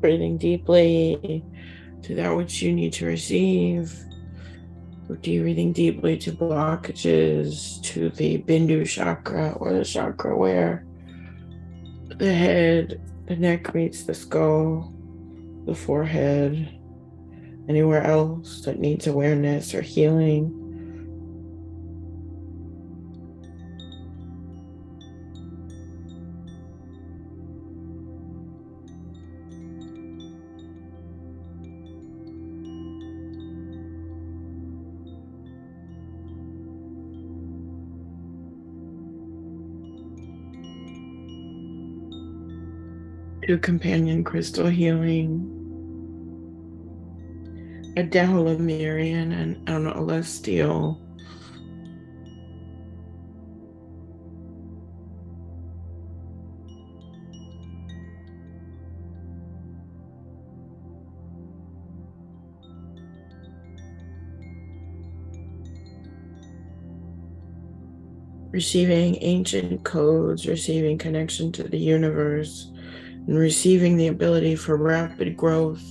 Breathing deeply to that which you need to receive. Breathing deeply to blockages, to the Bindu chakra, or the chakra where the head, the neck meets the skull, the forehead, anywhere else that needs awareness or healing. To companion crystal healing, a Dahulamirian and an Celestial. Receiving ancient codes, receiving connection to the universe, and receiving the ability for rapid growth.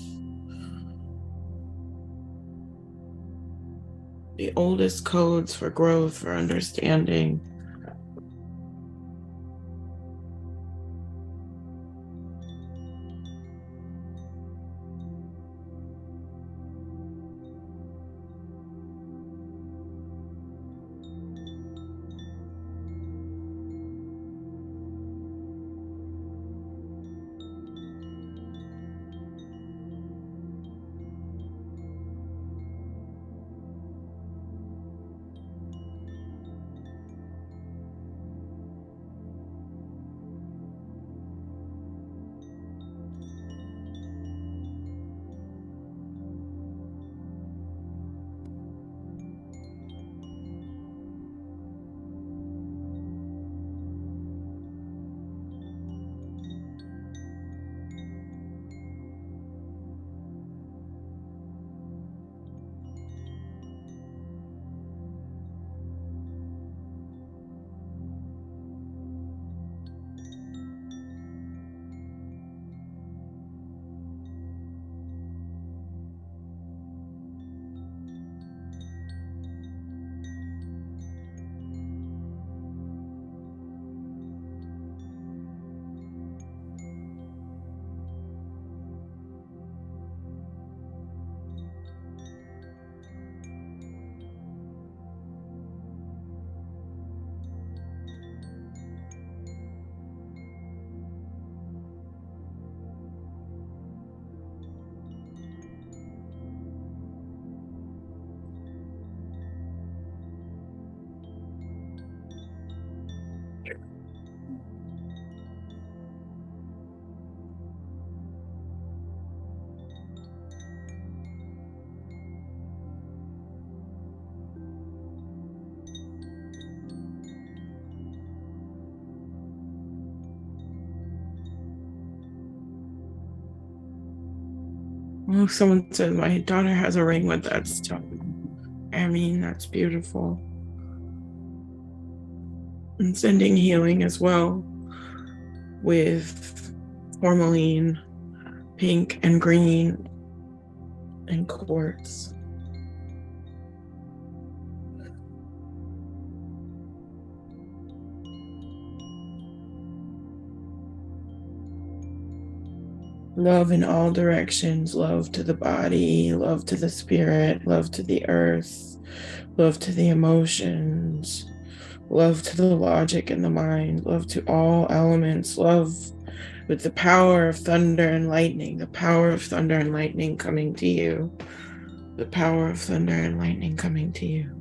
The oldest codes for growth, for understanding. Oh, someone said my daughter has a ring with that stone. I mean, that's beautiful. And sending healing as well with tourmaline, pink and green, and quartz. Love in all directions, love to the body, love to the spirit, love to the earth, love to the emotions, love to the logic and the mind, love to all elements, love with the power of thunder and lightning, the power of thunder and lightning coming to you, the power of thunder and lightning coming to you.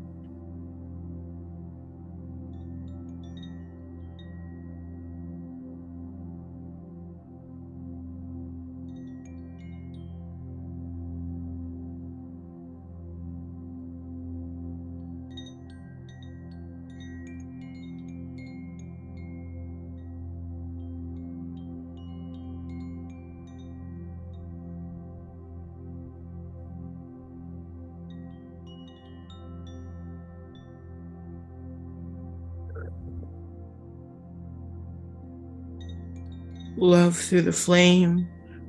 Love through the flame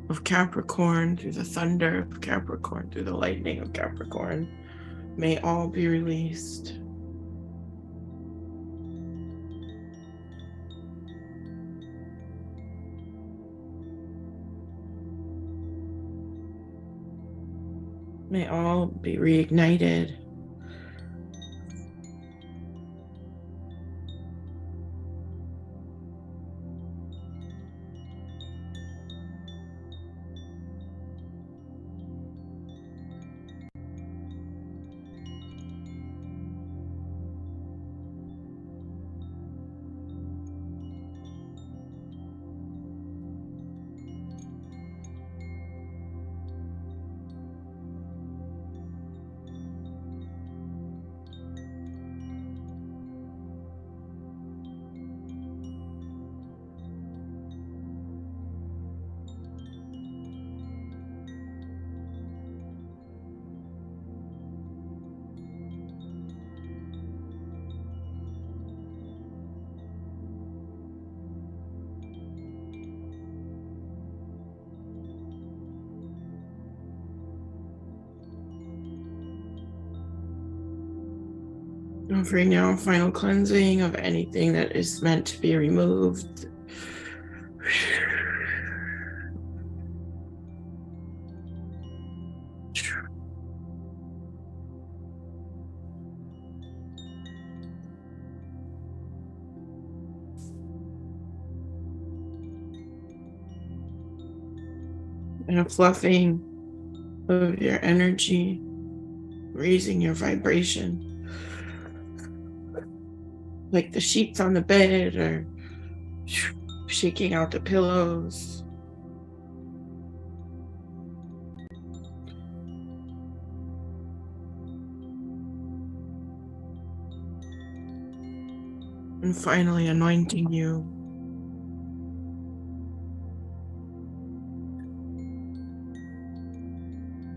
of Capricorn, through the thunder of Capricorn, through the lightning of Capricorn. May all be released. May all be reignited. Offering now final cleansing of anything that is meant to be removed. And a fluffing of your energy, raising your vibration. Like the sheets on the bed, or shaking out the pillows. And finally anointing you.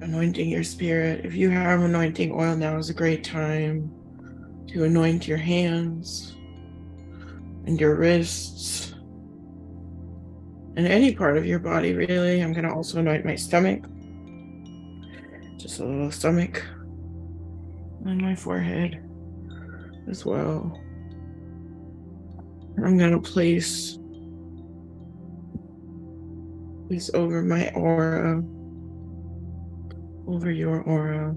Anointing your spirit. If you have anointing oil, now is a great time to anoint your hands and your wrists and any part of your body, really. I'm going to also anoint my stomach, just a little stomach, and my forehead as well. I'm going to place this over my aura, over your aura.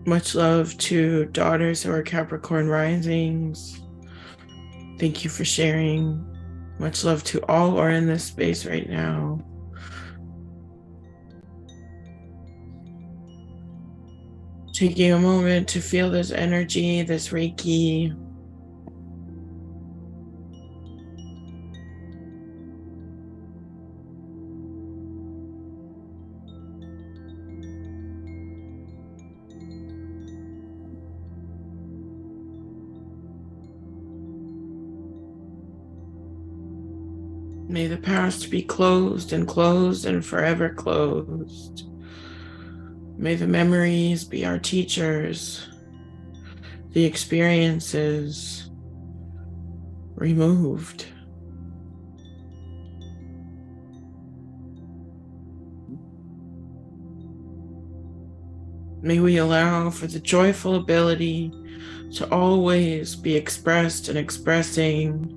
Much love to daughters who are Capricorn risings. Thank you for sharing Much love to all who are in this space right now. Taking a moment to feel this energy, this Reiki. May the past be closed and closed and forever closed. May the memories be our teachers, the experiences removed. May we allow for the joyful ability to always be expressed and expressing,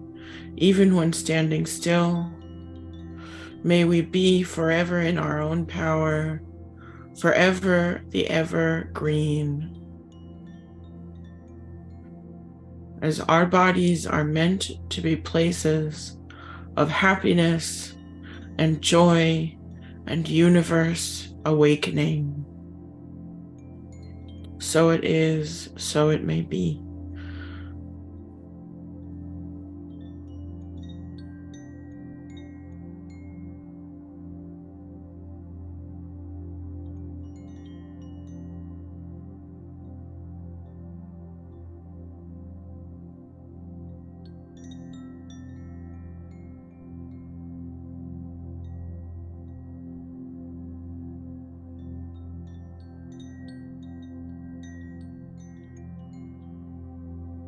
even when standing still. May we be forever in our own power, forever the evergreen. As our bodies are meant to be places of happiness and joy and universe awakening. So it is, so it may be.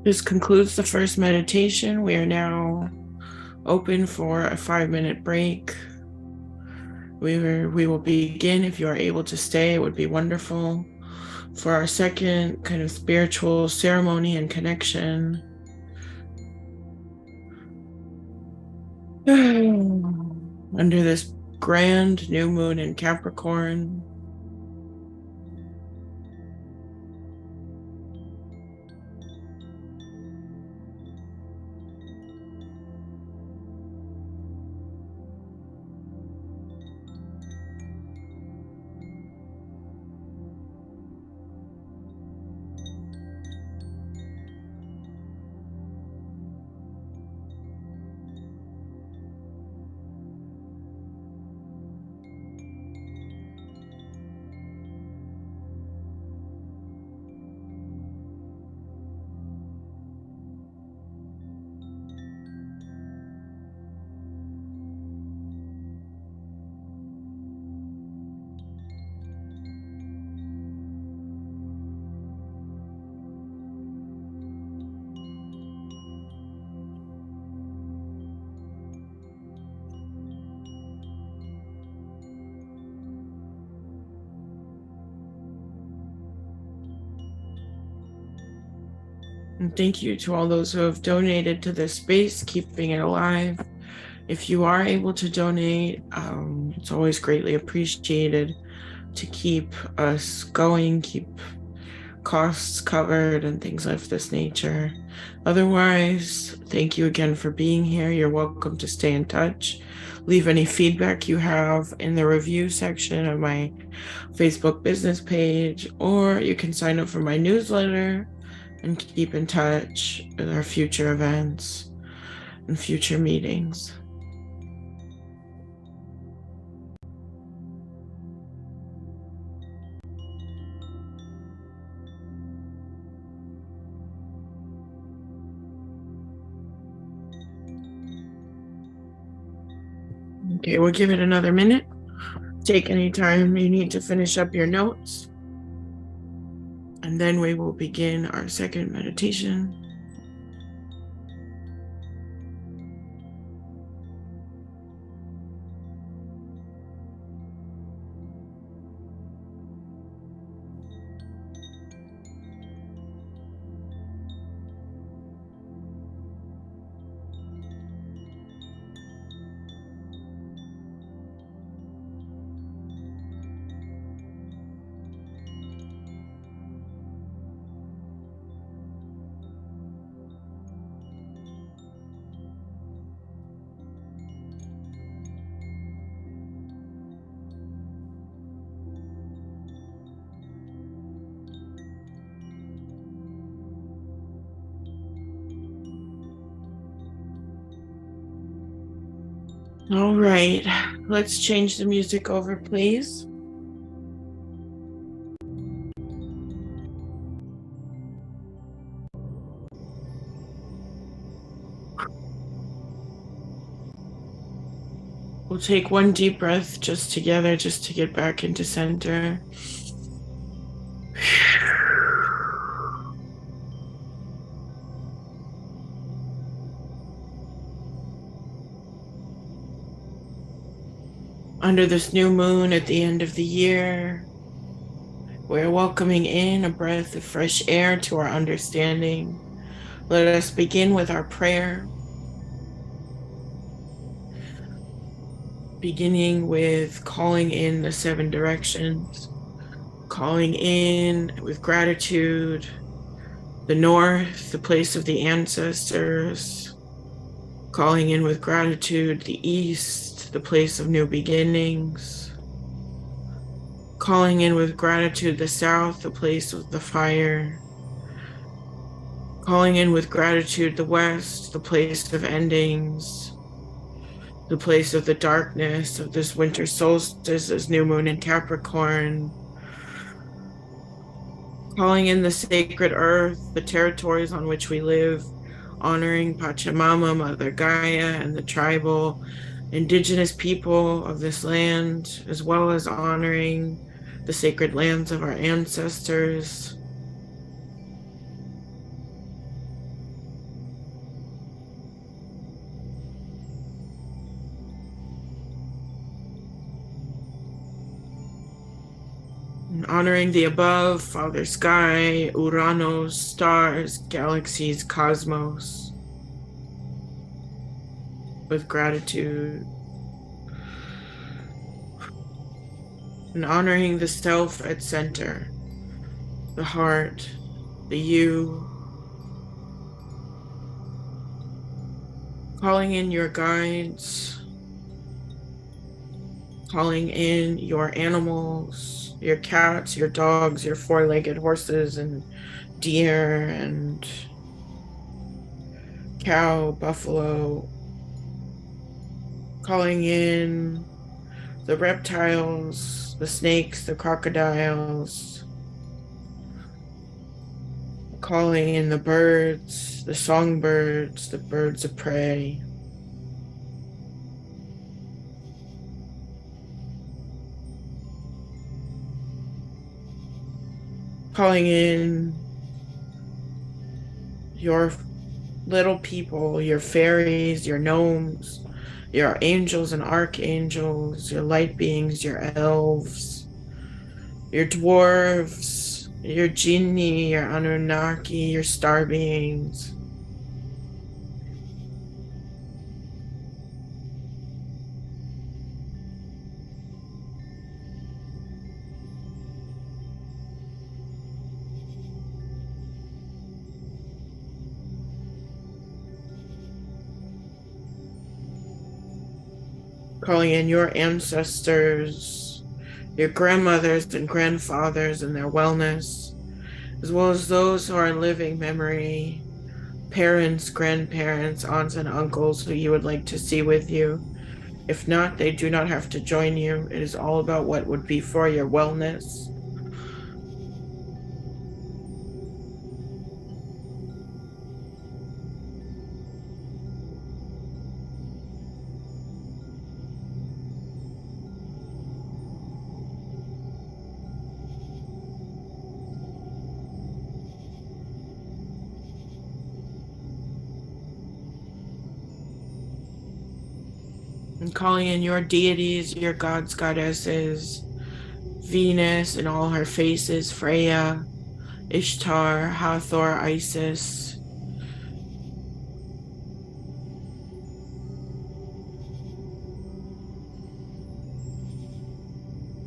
This concludes the first meditation. We are now open for a 5-minute break. We will begin. If you are able to stay, it would be wonderful. For our second kind of spiritual ceremony and connection. Under this grand new moon in Capricorn. And thank you to all those who have donated to this space, keeping it alive. If you are able to donate, it's always greatly appreciated to keep us going, keep costs covered and things of this nature. Otherwise, thank you again for being here. You're welcome to stay in touch. Leave any feedback you have in the review section of my Facebook business page, or you can sign up for my newsletter and keep in touch with our future events and future meetings. Okay, we'll give it another minute. Take any time you need to finish up your notes. And then we will begin our second meditation. All right, let's change the music over, please. We'll take one deep breath just together, just to get back into center. Under this new moon at the end of the year, we're welcoming in a breath of fresh air to our understanding. Let us begin with our prayer, beginning with calling in the 7 directions, calling in with gratitude the north, the place of the ancestors, calling in with gratitude the east, the place of new beginnings, calling in with gratitude the south, the place of the fire, calling in with gratitude the west, the place of endings, the place of the darkness of this winter solstice, this new moon in Capricorn, calling in the sacred earth, the territories on which we live, honoring Pachamama, Mother Gaia, and the tribal indigenous people of this land, as well as honoring the sacred lands of our ancestors. And honoring the above, Father Sky, Uranos, stars, galaxies, cosmos, with gratitude. And honoring the self at center, the heart, the you, calling in your guides, calling in your animals, your cats, your dogs, your 4-legged horses and deer and cow, buffalo, calling in the reptiles, the snakes, the crocodiles, calling in the birds, the songbirds, the birds of prey. Calling in your little people, your fairies, your gnomes, your angels and archangels, your light beings, your elves, your dwarves, your genie, your Anunnaki, your star beings. Calling in your ancestors, your grandmothers and grandfathers and their wellness, as well as those who are in living memory, parents, grandparents, aunts, and uncles who you would like to see with you. If not, they do not have to join you. It is all about what would be for your wellness. And calling in your deities, your gods, goddesses, Venus in all her faces, Freya, Ishtar, Hathor, Isis.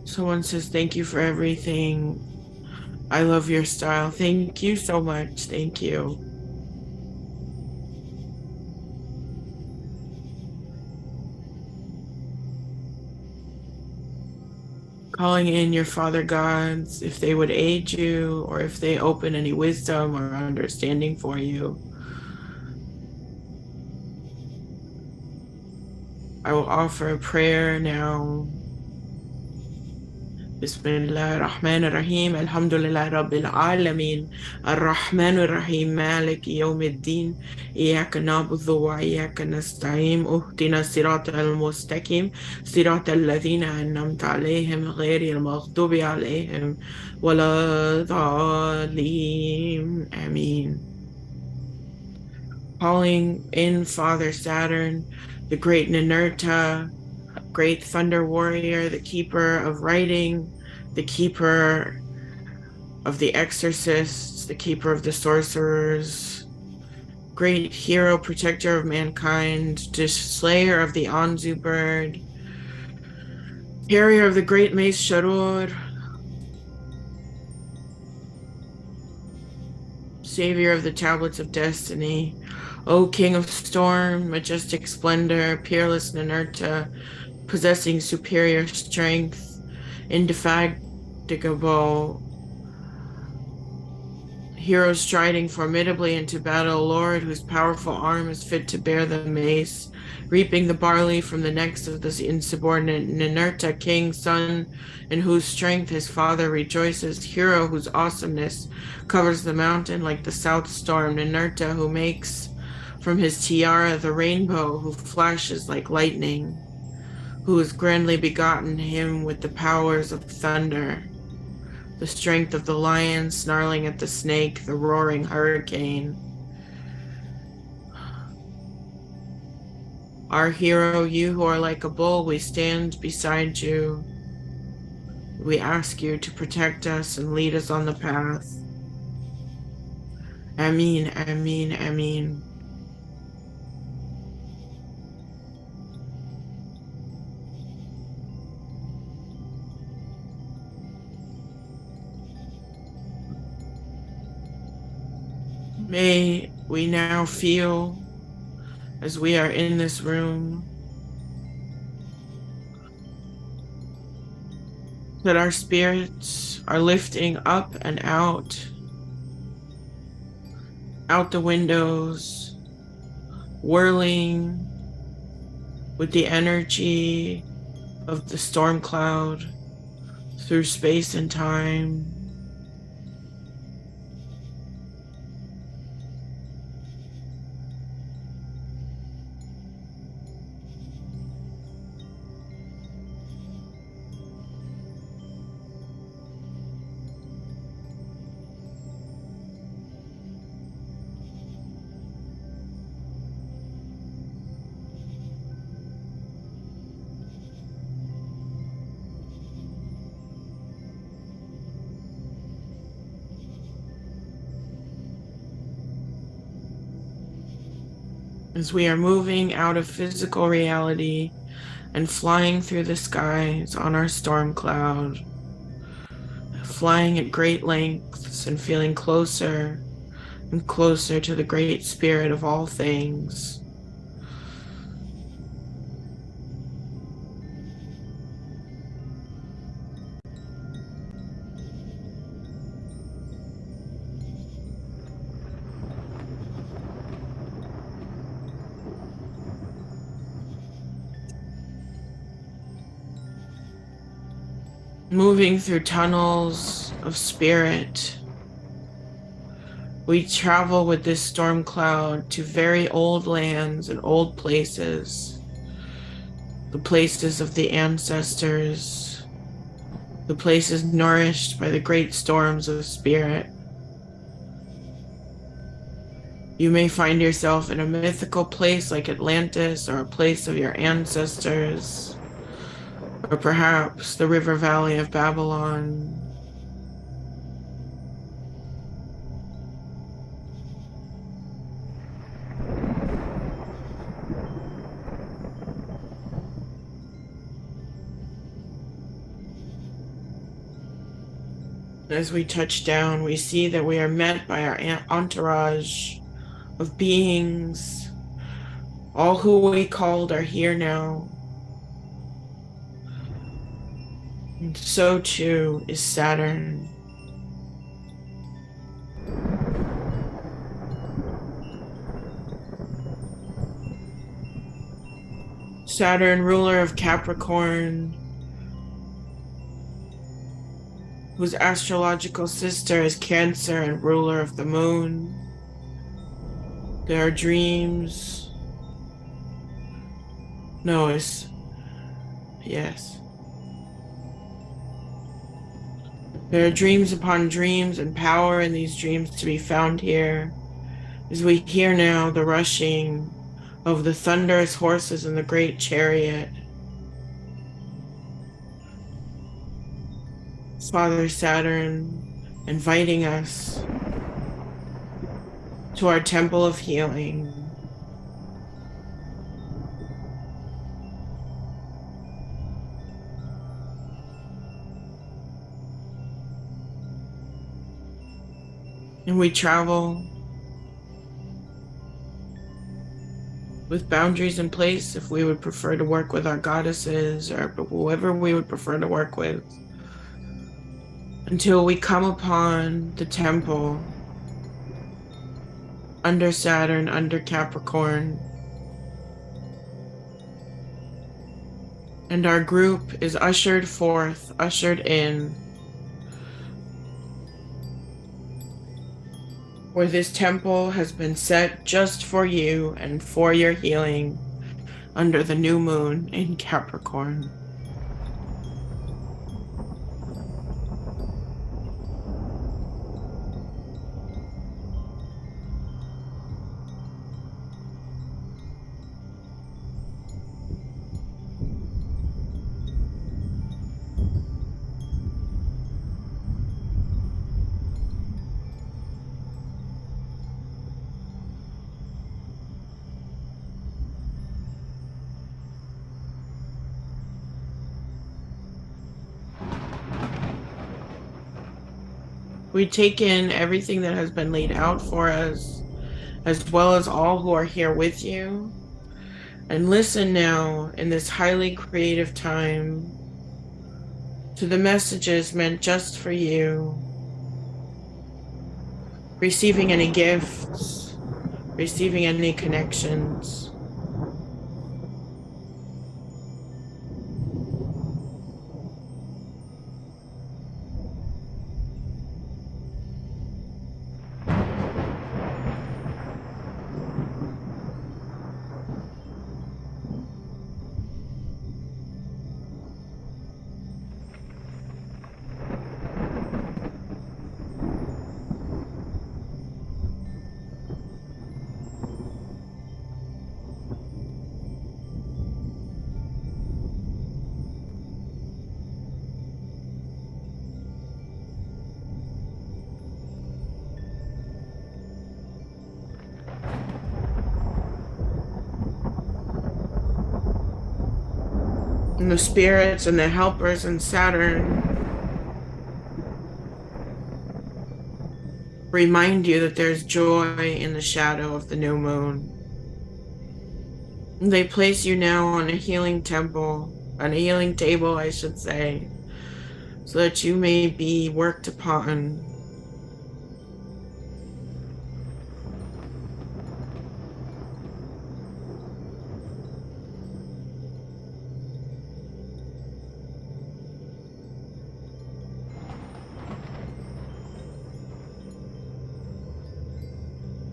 Someone says, thank you for everything. I love your style. Thank you so much. Thank you. Calling in your father gods, if they would aid you or if they open any wisdom or understanding for you. I will offer a prayer now. بسم الله الرحمن الرحيم الحمد لله رب العالمين الرحمن الرحيم مالك يوم الدين إياك نعبد وإياك نستعين اهدنا الصراط المستقيم صراط الذين أنعمت عليهم غير المغضوب عليهم ولا الضالين آمين. Calling in Father Saturn, the great Ninurta, great thunder warrior, the keeper of writing, the keeper of the exorcists, the keeper of the sorcerers, great hero, protector of mankind, slayer of the Anzu bird, carrier of the great mace Sharur, savior of the tablets of destiny, O King of storm, majestic splendor, peerless Ninurta, possessing superior strength, indefatigable hero striding formidably into battle, Lord, whose powerful arm is fit to bear the mace, reaping the barley from the necks of the insubordinate Ninurta, king, son, in whose strength his father rejoices, hero whose awesomeness covers the mountain like the south storm, Ninurta, who makes from his tiara the rainbow, who flashes like lightning, who has grandly begotten him with the powers of thunder, the strength of the lion snarling at the snake, the roaring hurricane. Our hero, you who are like a bull, we stand beside you. We ask you to protect us and lead us on the path. Ameen, ameen, ameen. May we now feel, as we are in this room, that our spirits are lifting up and out the windows, whirling with the energy of the storm cloud through space and time. As we are moving out of physical reality and flying through the skies on our storm cloud, flying at great lengths and feeling closer and closer to the great spirit of all things. Moving through tunnels of spirit, we travel with this storm cloud to very old lands and old places, the places of the ancestors, the places nourished by the great storms of spirit. You may find yourself in a mythical place like Atlantis, or a place of your ancestors, or perhaps the river valley of Babylon. As we touch down, we see that we are met by our entourage of beings. All who we called are here now. And so too is Saturn. Saturn, ruler of Capricorn, whose astrological sister is Cancer and ruler of the moon. There are dreams. No, yes. There are dreams upon dreams and power in these dreams to be found here. As we hear now the rushing of the thunderous horses in the great chariot. Father Saturn inviting us to our temple of healing. And we travel with boundaries in place if we would prefer to work with our goddesses or whoever we would prefer to work with, until we come upon the temple under Saturn, under Capricorn. And our group is ushered forth, ushered in, where this temple has been set just for you and for your healing under the new moon in Capricorn. We take in everything that has been laid out for us, as well as all who are here with you, and listen now in this highly creative time to the messages meant just for you, receiving any gifts, receiving any connections. And the spirits and the helpers and Saturn remind you that there's joy in the shadow of the new moon. And they place you now on a healing table, on a healing table, I should say, so that you may be worked upon.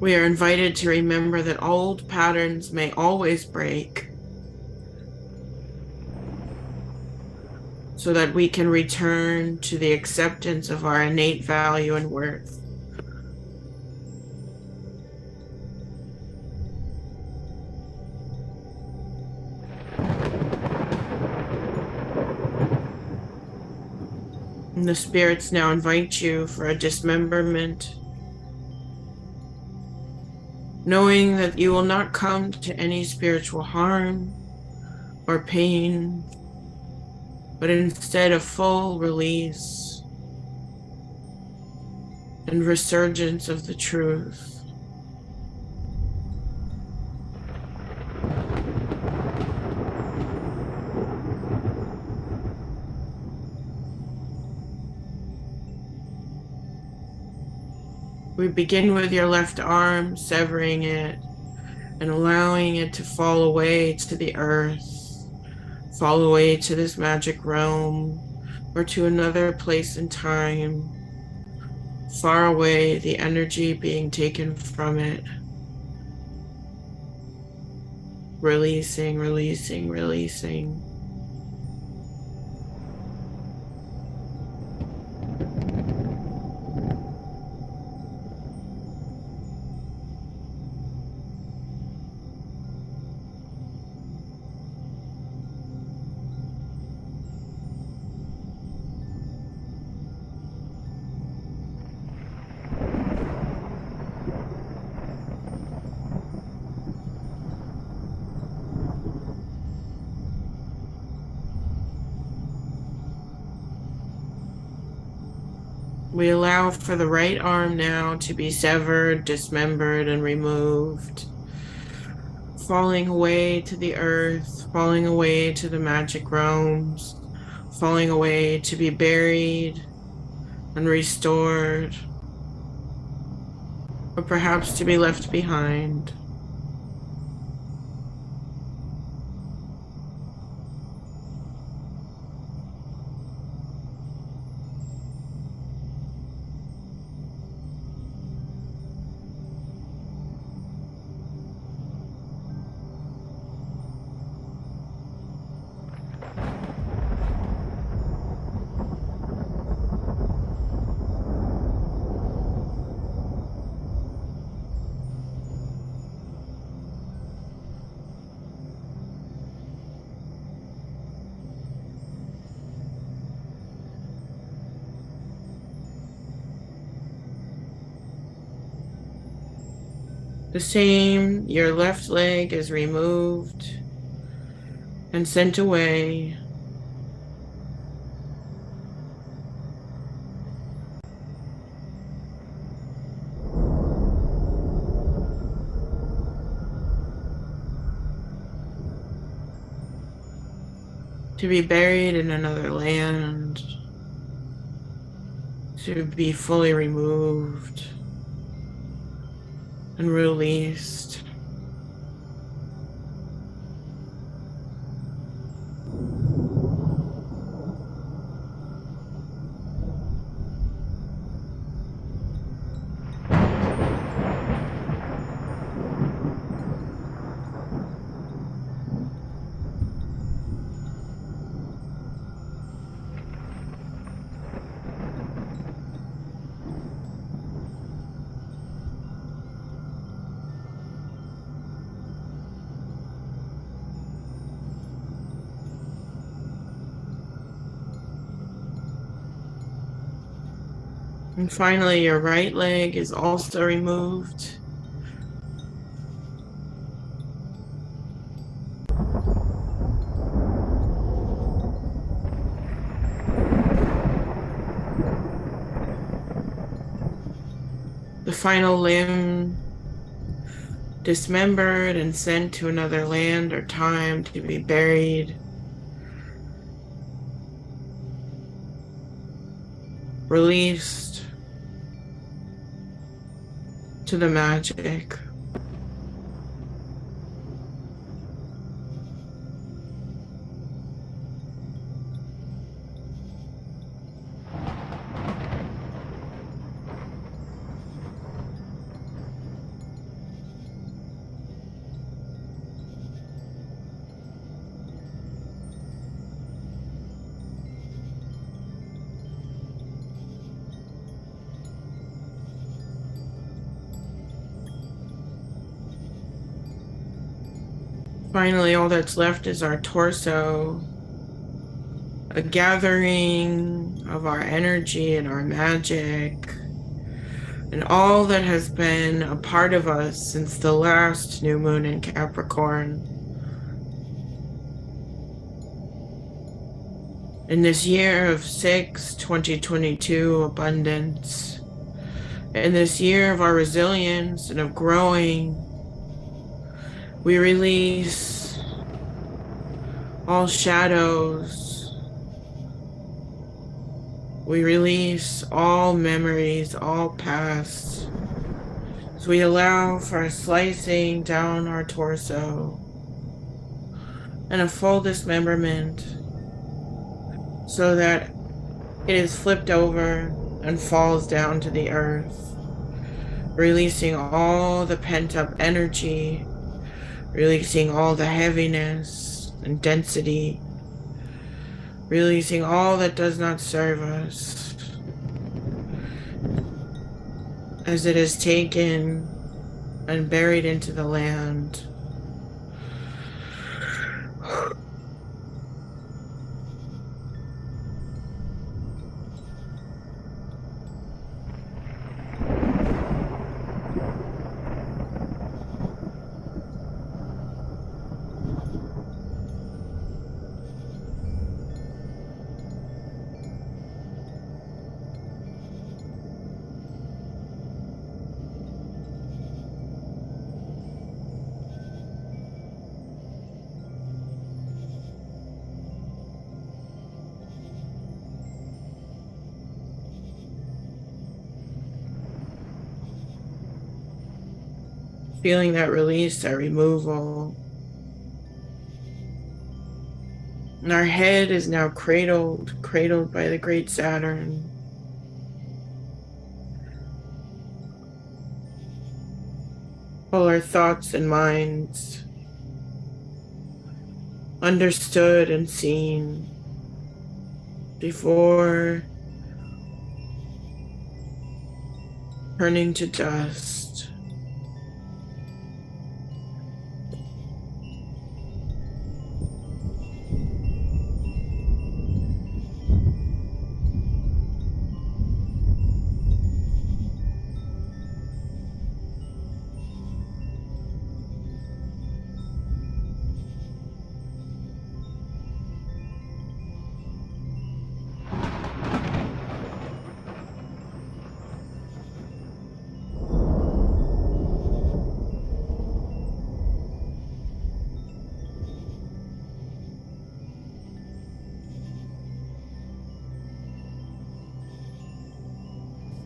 We are invited to remember that old patterns may always break, so that we can return to the acceptance of our innate value and worth. And the spirits now invite you for a dismemberment, knowing that you will not come to any spiritual harm or pain, but instead a full release and resurgence of the truth. We begin with your left arm, severing it and allowing it to fall away to the earth. fall away to this magic realm or to another place in time, far away, the energy being taken from it, releasing, releasing, releasing. We allow for the right arm now to be severed, dismembered, and removed, falling away to the earth, falling away to the magic realms, falling away to be buried and restored, or perhaps to be left behind. The same, your left leg is removed and sent away. To be buried in another land, to be fully removed and released. And finally, your right leg is also removed. The final limb dismembered and sent to another land or time to be buried. Released to the magic. Finally, all that's left is our torso, a gathering of our energy and our magic, and all that has been a part of us since the last new moon in Capricorn. In this year of 2022 abundance, in this year of our resilience and of growing, we release all shadows. We release all memories, all past. So we allow for a slicing down our torso, and a full dismemberment so that it is flipped over and falls down to the earth, releasing all the pent-up energy, releasing all the heaviness and density, releasing all that does not serve us, as it is taken and buried into the land. Feeling that release, that removal. And our head is now cradled by the great Saturn. All our thoughts and minds understood and seen before turning to dust.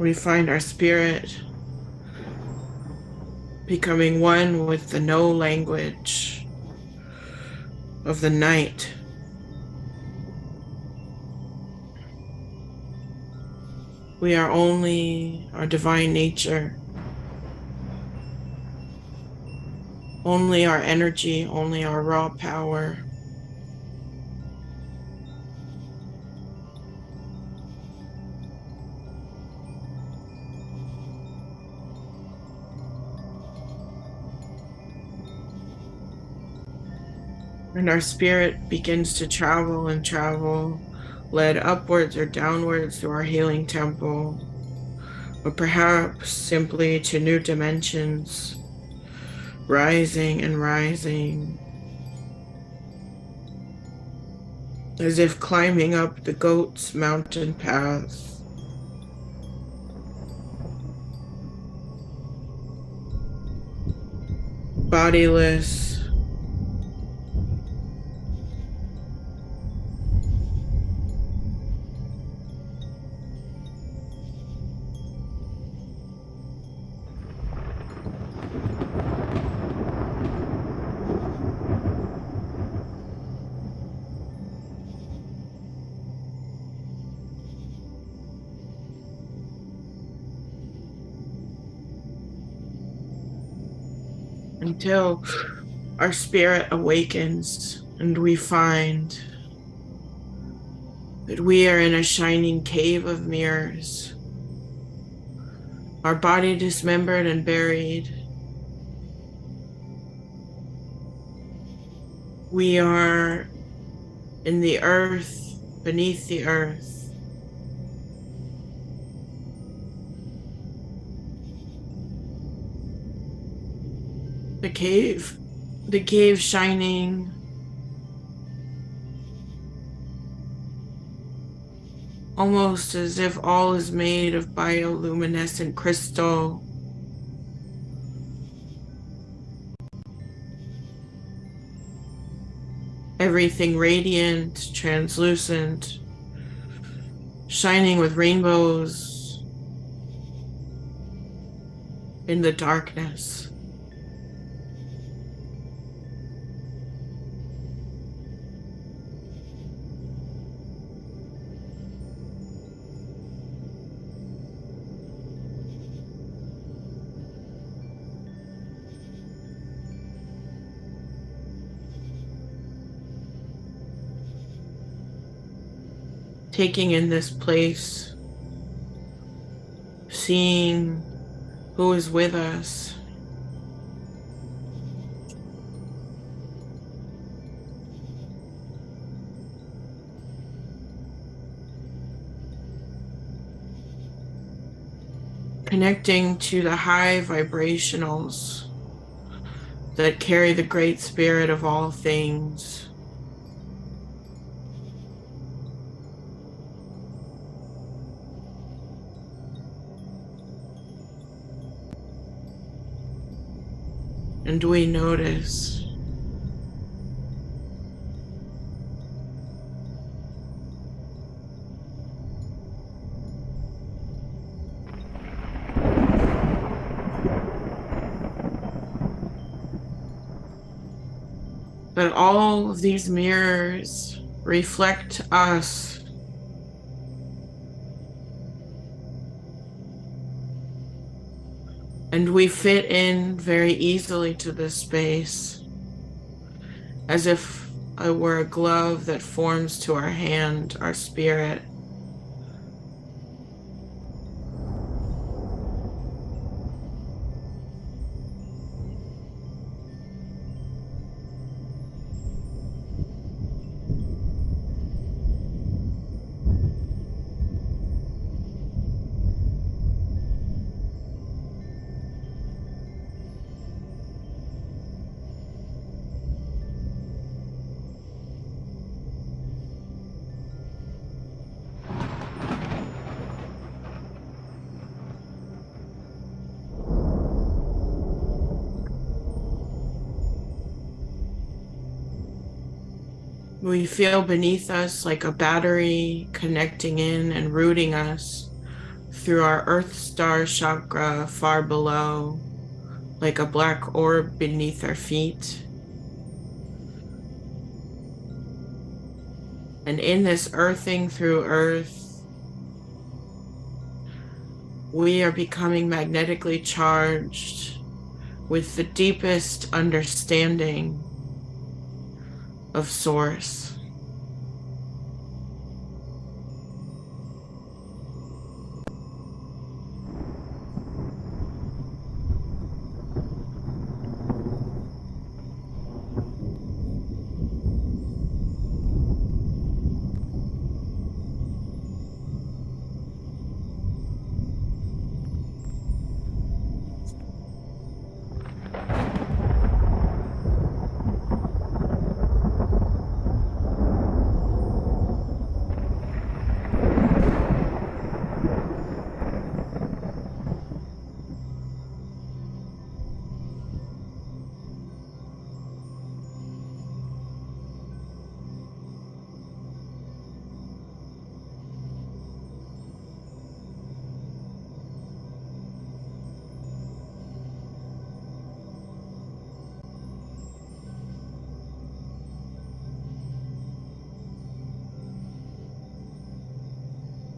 We find our spirit becoming one with the no language of the night. We are only our divine nature, only our energy, only our raw power. And our spirit begins to travel and travel, led upwards or downwards through our healing temple, or perhaps simply to new dimensions, rising and rising, as if climbing up the goat's mountain path. Bodiless, until our spirit awakens and we find that we are in a shining cave of mirrors, our body dismembered and buried. We are in the earth, beneath the earth. The cave shining, almost as if all is made of bioluminescent crystal. Everything radiant, translucent, shining with rainbows in the darkness. taking in this place, seeing who is with us. Connecting to the high vibrationals that carry the great spirit of all things. And we notice that all of these mirrors reflect us. And we fit in very easily to this space, as if it were a glove that forms to our hand, our spirit. We feel beneath us like a battery connecting in and rooting us through our Earth Star chakra far below, like a black orb beneath our feet. And in this earthing through Earth, we are becoming magnetically charged with the deepest understanding of Source.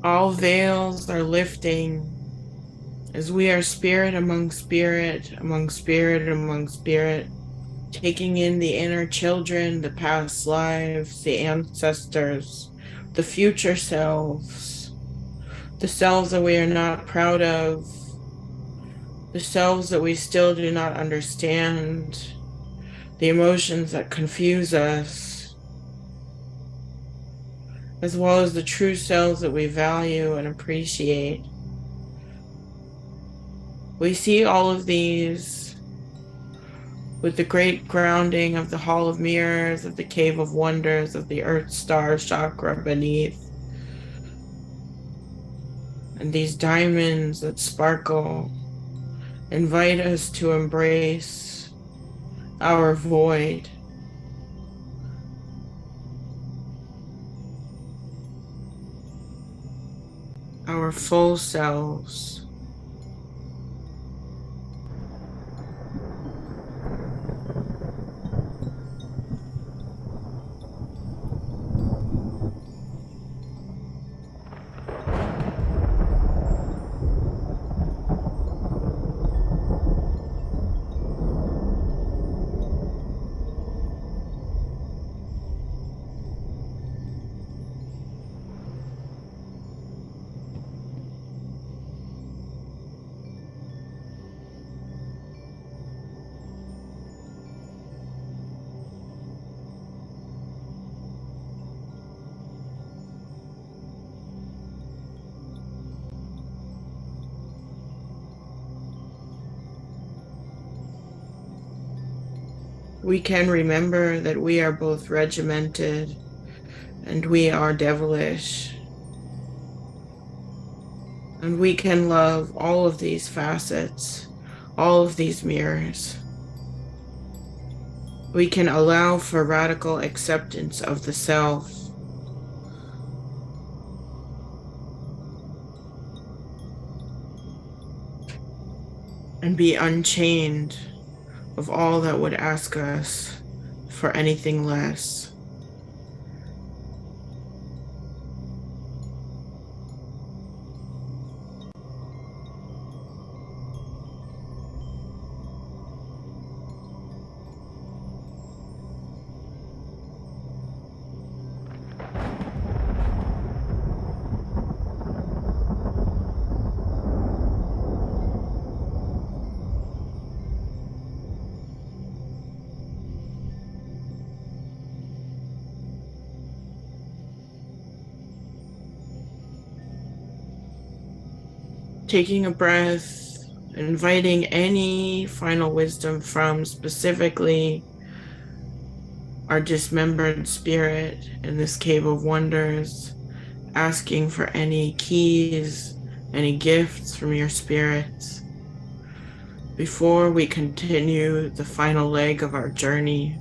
All veils are lifting as we are spirit among spirit, among spirit, among spirit, taking in the inner children, the past lives, the ancestors, the future selves, the selves that we are not proud of, the selves that we still do not understand, the emotions that confuse us, as well as the true selves that we value and appreciate. We see all of these with the great grounding of the Hall of Mirrors, of the Cave of Wonders, of the Earth Star chakra beneath, and these diamonds that sparkle invite us to embrace our void, our full selves. We can remember that we are both regimented and we are devilish. And we can love all of these facets, all of these mirrors. We can allow for radical acceptance of the self. And be unchained of all that would ask us for anything less. Taking a breath, inviting any final wisdom from specifically our dismembered spirit in this cave of wonders, asking for any keys, any gifts from your spirits before we continue the final leg of our journey.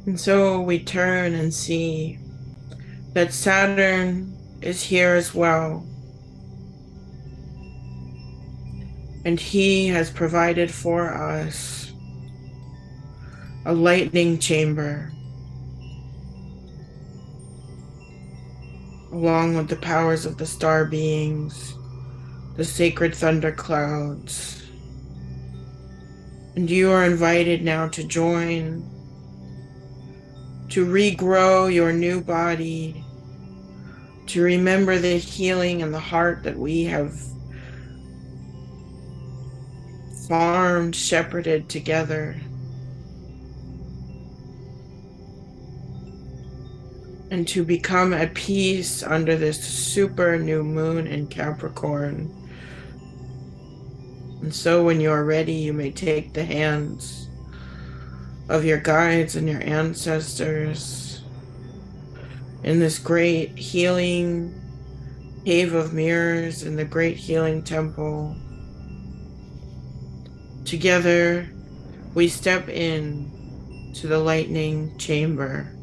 And so we turn and see that Saturn is here as well. And he has provided for us a lightning chamber, along with the powers of the star beings, the sacred thunder clouds. And you are invited now to join, to regrow your new body, to remember the healing and the heart that we have farmed, shepherded together. And to become at peace under this super new moon in Capricorn. And so when you are ready, you may take the hands of your guides and your ancestors in this great healing cave of mirrors in the great healing temple. Together, we step in to the lightning chamber.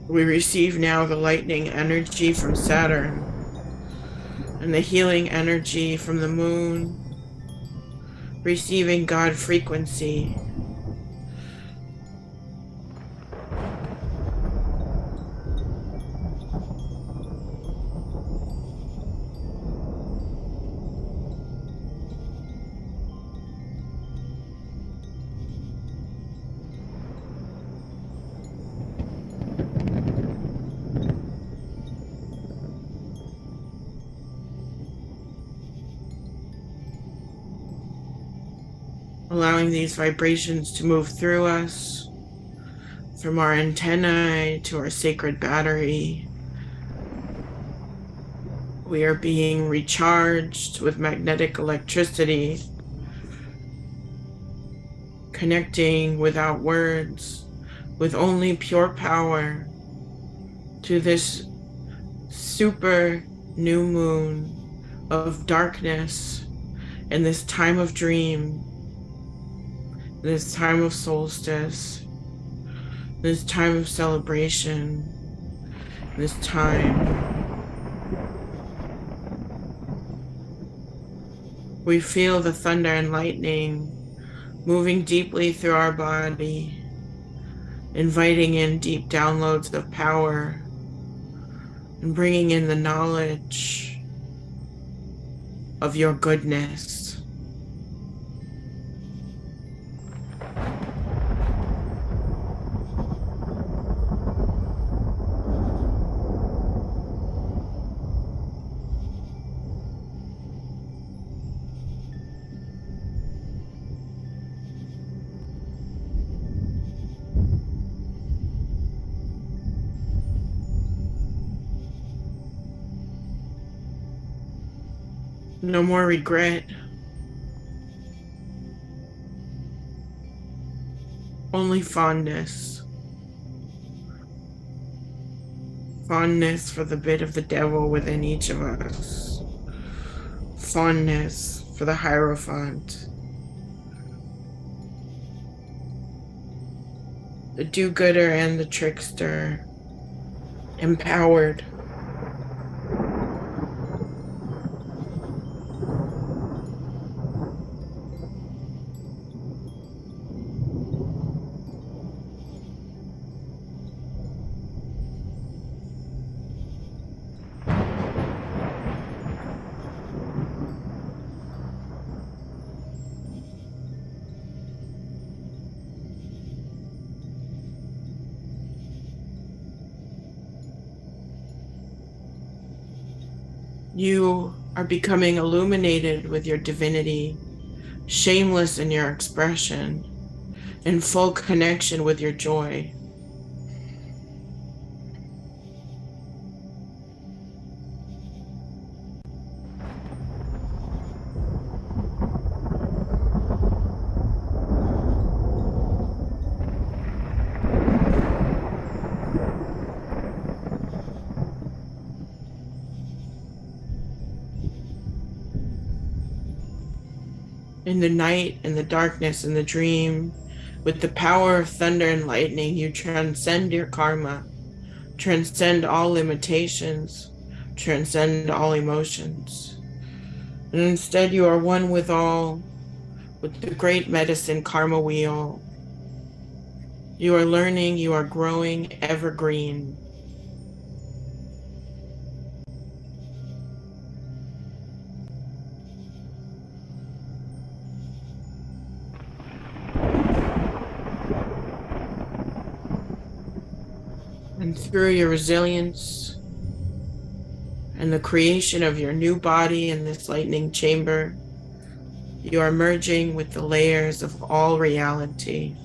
We receive now the lightning energy from Saturn and the healing energy from the moon, receiving God frequency. Allowing these vibrations to move through us, from our antennae to our sacred battery. We are being recharged with magnetic electricity, connecting without words, with only pure power to this super new moon of darkness and this time of dream, this time of solstice, this time of celebration, this time. We feel the thunder and lightning moving deeply through our body, inviting in deep downloads of power and bringing in the knowledge of your goodness. No more regret, only fondness. Fondness for the bit of the devil within each of us. Fondness for the Hierophant. The do-gooder and the trickster. Empowered. You are becoming illuminated with your divinity, shameless in your expression, in full connection with your joy. In the night, in the darkness, in the dream, with the power of thunder and lightning, you transcend your karma, transcend all limitations, transcend all emotions. And instead you are one with all, with the great medicine karma wheel. You are learning, you are growing evergreen. And through your resilience and the creation of your new body in this lightning chamber, you are merging with the layers of all reality.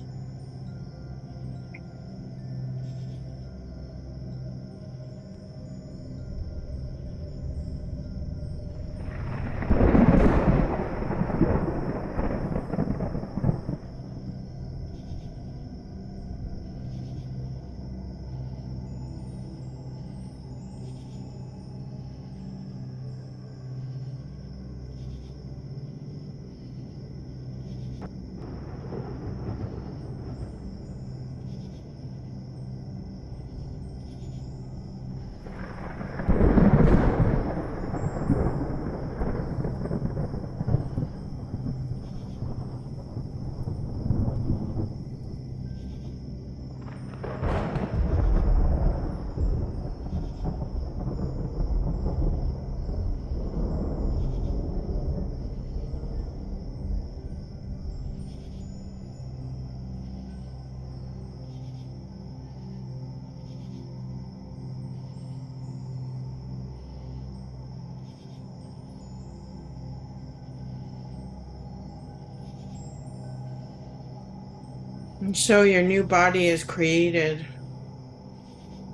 And so your new body is created,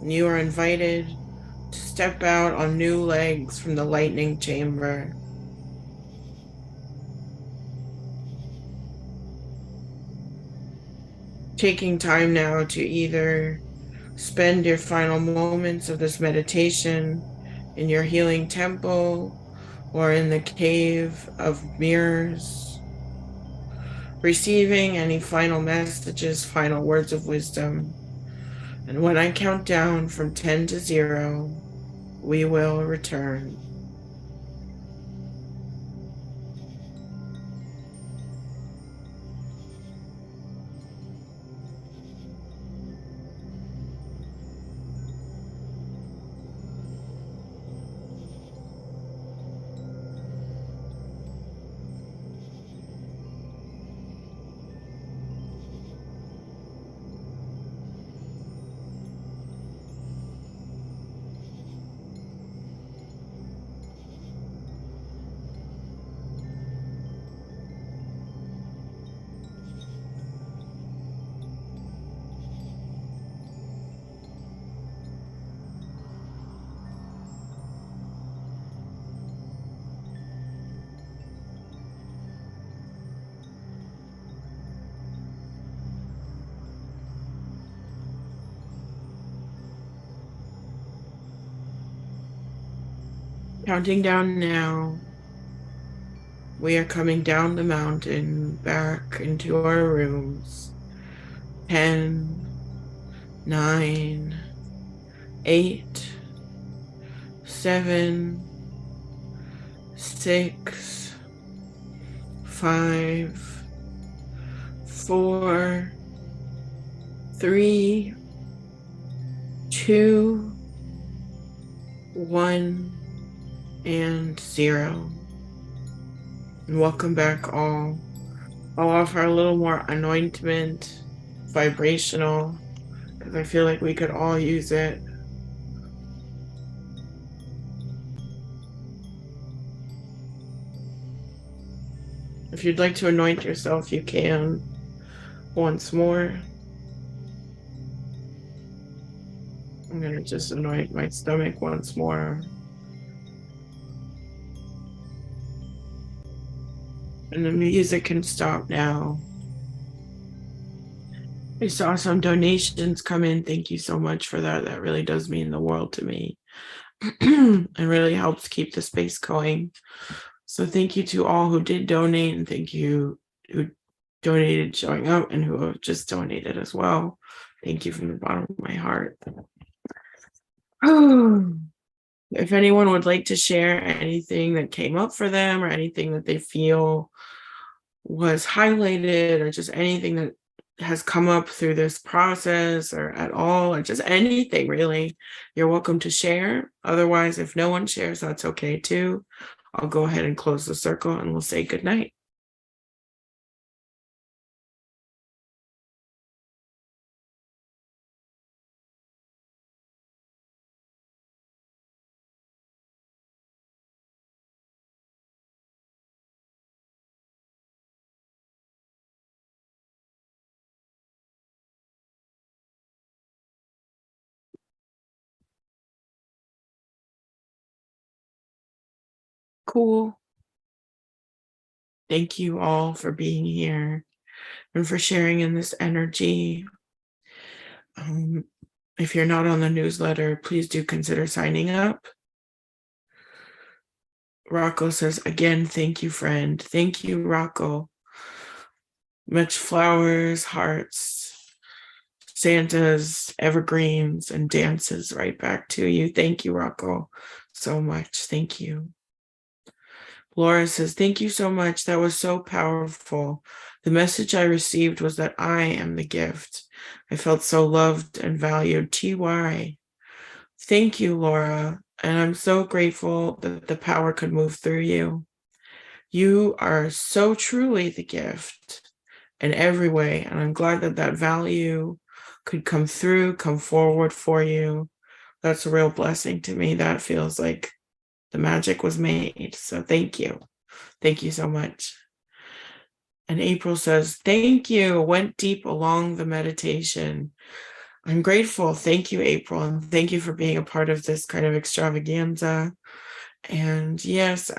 and you are invited step out on new legs from the lightning chamber. Taking time now to either spend your final moments of this meditation in your healing temple or in the cave of mirrors, receiving any final messages, final words of wisdom. And when I count down from 10 to 0, we will return. Counting down now, we are coming down the mountain back into our rooms. 10, 9, 8, 7, 6, 5, 4, 3, 2, 1, and 0. And welcome back all. I'll offer a little more anointment, vibrational, because I feel like we could all use it. If you'd like to anoint yourself, you can. Once more. I'm going to just anoint my stomach once more. And the music can stop now. I saw some donations come in. Thank you so much for that. That really does mean the world to me. It really helps keep the space going. So thank you to all who did donate, and thank you who donated showing up and who have just donated as well. Thank you from the bottom of my heart. If anyone would like to share anything that came up for them or anything that they feel was highlighted or just anything that has come up through this process or at all, or just anything really, you're welcome to share. Otherwise, if no one shares, that's okay too. I'll go ahead and close the circle and we'll say good night. Cool. Thank you all for being here and for sharing in this energy. If you're not on the newsletter, please do consider signing up. Rocco says, again, thank you, friend. Thank you, Rocco. Much flowers, hearts, Santas, evergreens, and dances right back to you. Thank you, Rocco, so much. Thank you. Laura says, thank you so much. That was so powerful. The message I received was that I am the gift. I felt so loved and valued. TY. Thank you, Laura. And I'm so grateful that the power could move through you. You are so truly the gift in every way. And I'm glad that that value could come through, come forward for you. That's a real blessing to me. That feels like the magic was made. So thank you. Thank you so much. And April says, thank you. Went deep along the meditation. I'm grateful. Thank you, April, and thank you for being a part of this kind of extravaganza. And yes,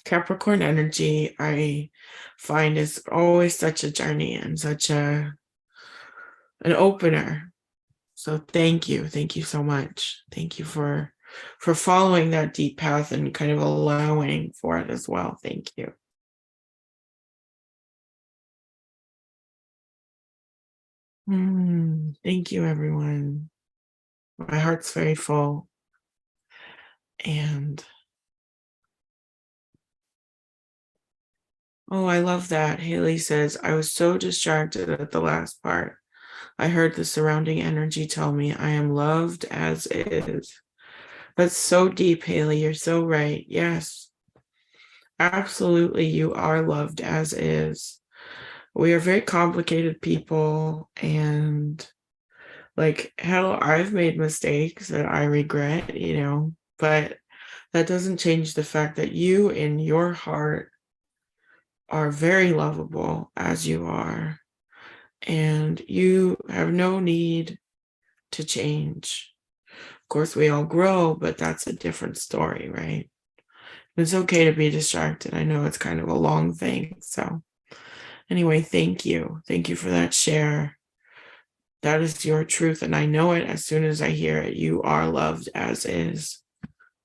Capricorn energy, I find is always such a journey and such an opener. So thank you so much. Thank you for following that deep path and kind of allowing for it as well. Thank you. Thank you, everyone. My heart's very full. And oh, I love that. Haley says, I was so distracted at the last part. I heard the surrounding energy tell me I am loved as is. That's so deep, Haley. You're so right. Yes, absolutely. You are loved as is. We are very complicated people, and like, hell, I've made mistakes that I regret, but that doesn't change the fact that you in your heart are very lovable as you are, and you have no need to change. Of course, we all grow, but that's a different story, right? It's okay to be distracted. I know it's kind of a long thing. So anyway, thank you. Thank you for that share. That is your truth, and I know it as soon as I hear it. You are loved as is.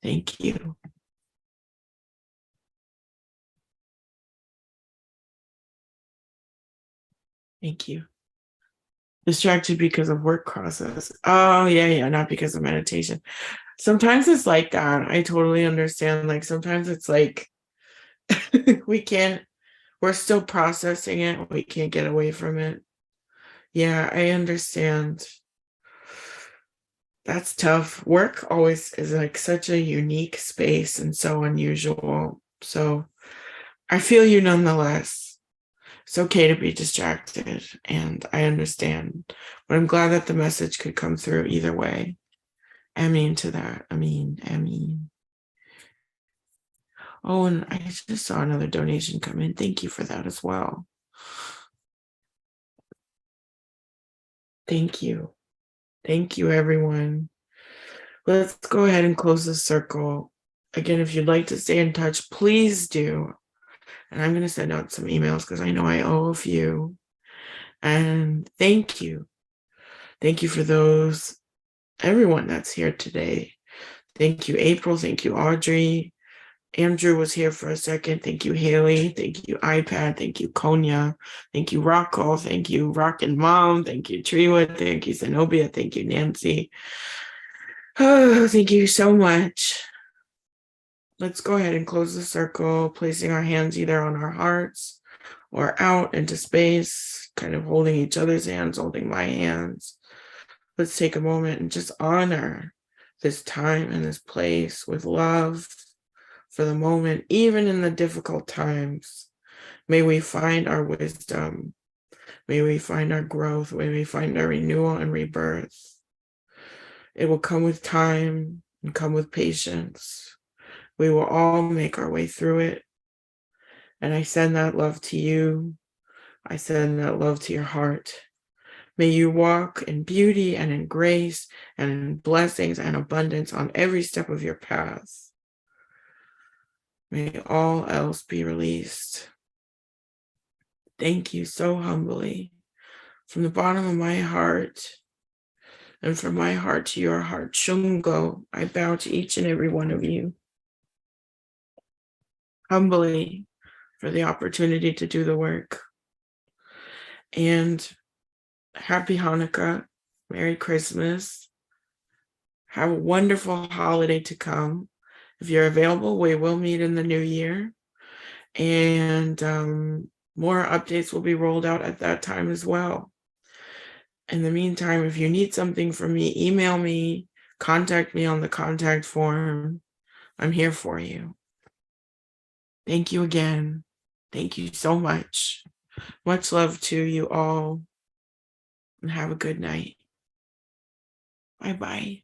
Thank you. Thank you. Distracted because of work process. Oh, yeah, not because of meditation. Sometimes it's like that. I totally understand. Like sometimes it's like we're still processing it. We can't get away from it. Yeah, I understand. That's tough. Work always is like such a unique space and so unusual. So I feel you nonetheless. It's okay to be distracted, and I understand. But I'm glad that the message could come through either way. I mean to that. I mean. Oh, and I just saw another donation come in. Thank you for that as well. Thank you. Thank you, everyone. Let's go ahead and close the circle. Again, if you'd like to stay in touch, please do. And I'm going to send out some emails because I know I owe a few. And thank you. Thank you for everyone that's here today. Thank you, April. Thank you, Audrey. Andrew was here for a second. Thank you, Haley. Thank you, iPad. Thank you, Konya. Thank you, Rocco. Thank you, Rockin' Mom. Thank you, Treewood. Thank you, Zenobia. Thank you, Nancy. Oh, thank you so much. Let's go ahead and close the circle, placing our hands either on our hearts or out into space, kind of holding each other's hands, holding my hands. Let's take a moment and just honor this time and this place with love for the moment, even in the difficult times. May we find our wisdom. May we find our growth. May we find our renewal and rebirth. It will come with time and come with patience. We will all make our way through it. And I send that love to you. I send that love to your heart. May you walk in beauty and in grace and in blessings and abundance on every step of your path. May all else be released. Thank you so humbly. From the bottom of my heart, and from my heart to your heart, Shungo, I bow to each and every one of you. Humbly, for the opportunity to do the work. And happy Hanukkah, Merry Christmas. Have a wonderful holiday to come. If you're available, we will meet in the new year. And more updates will be rolled out at that time as well. In the meantime, if you need something from me, email me, contact me on the contact form. I'm here for you. Thank you again. Thank you so much. Much love to you all, and have a good night. Bye-bye.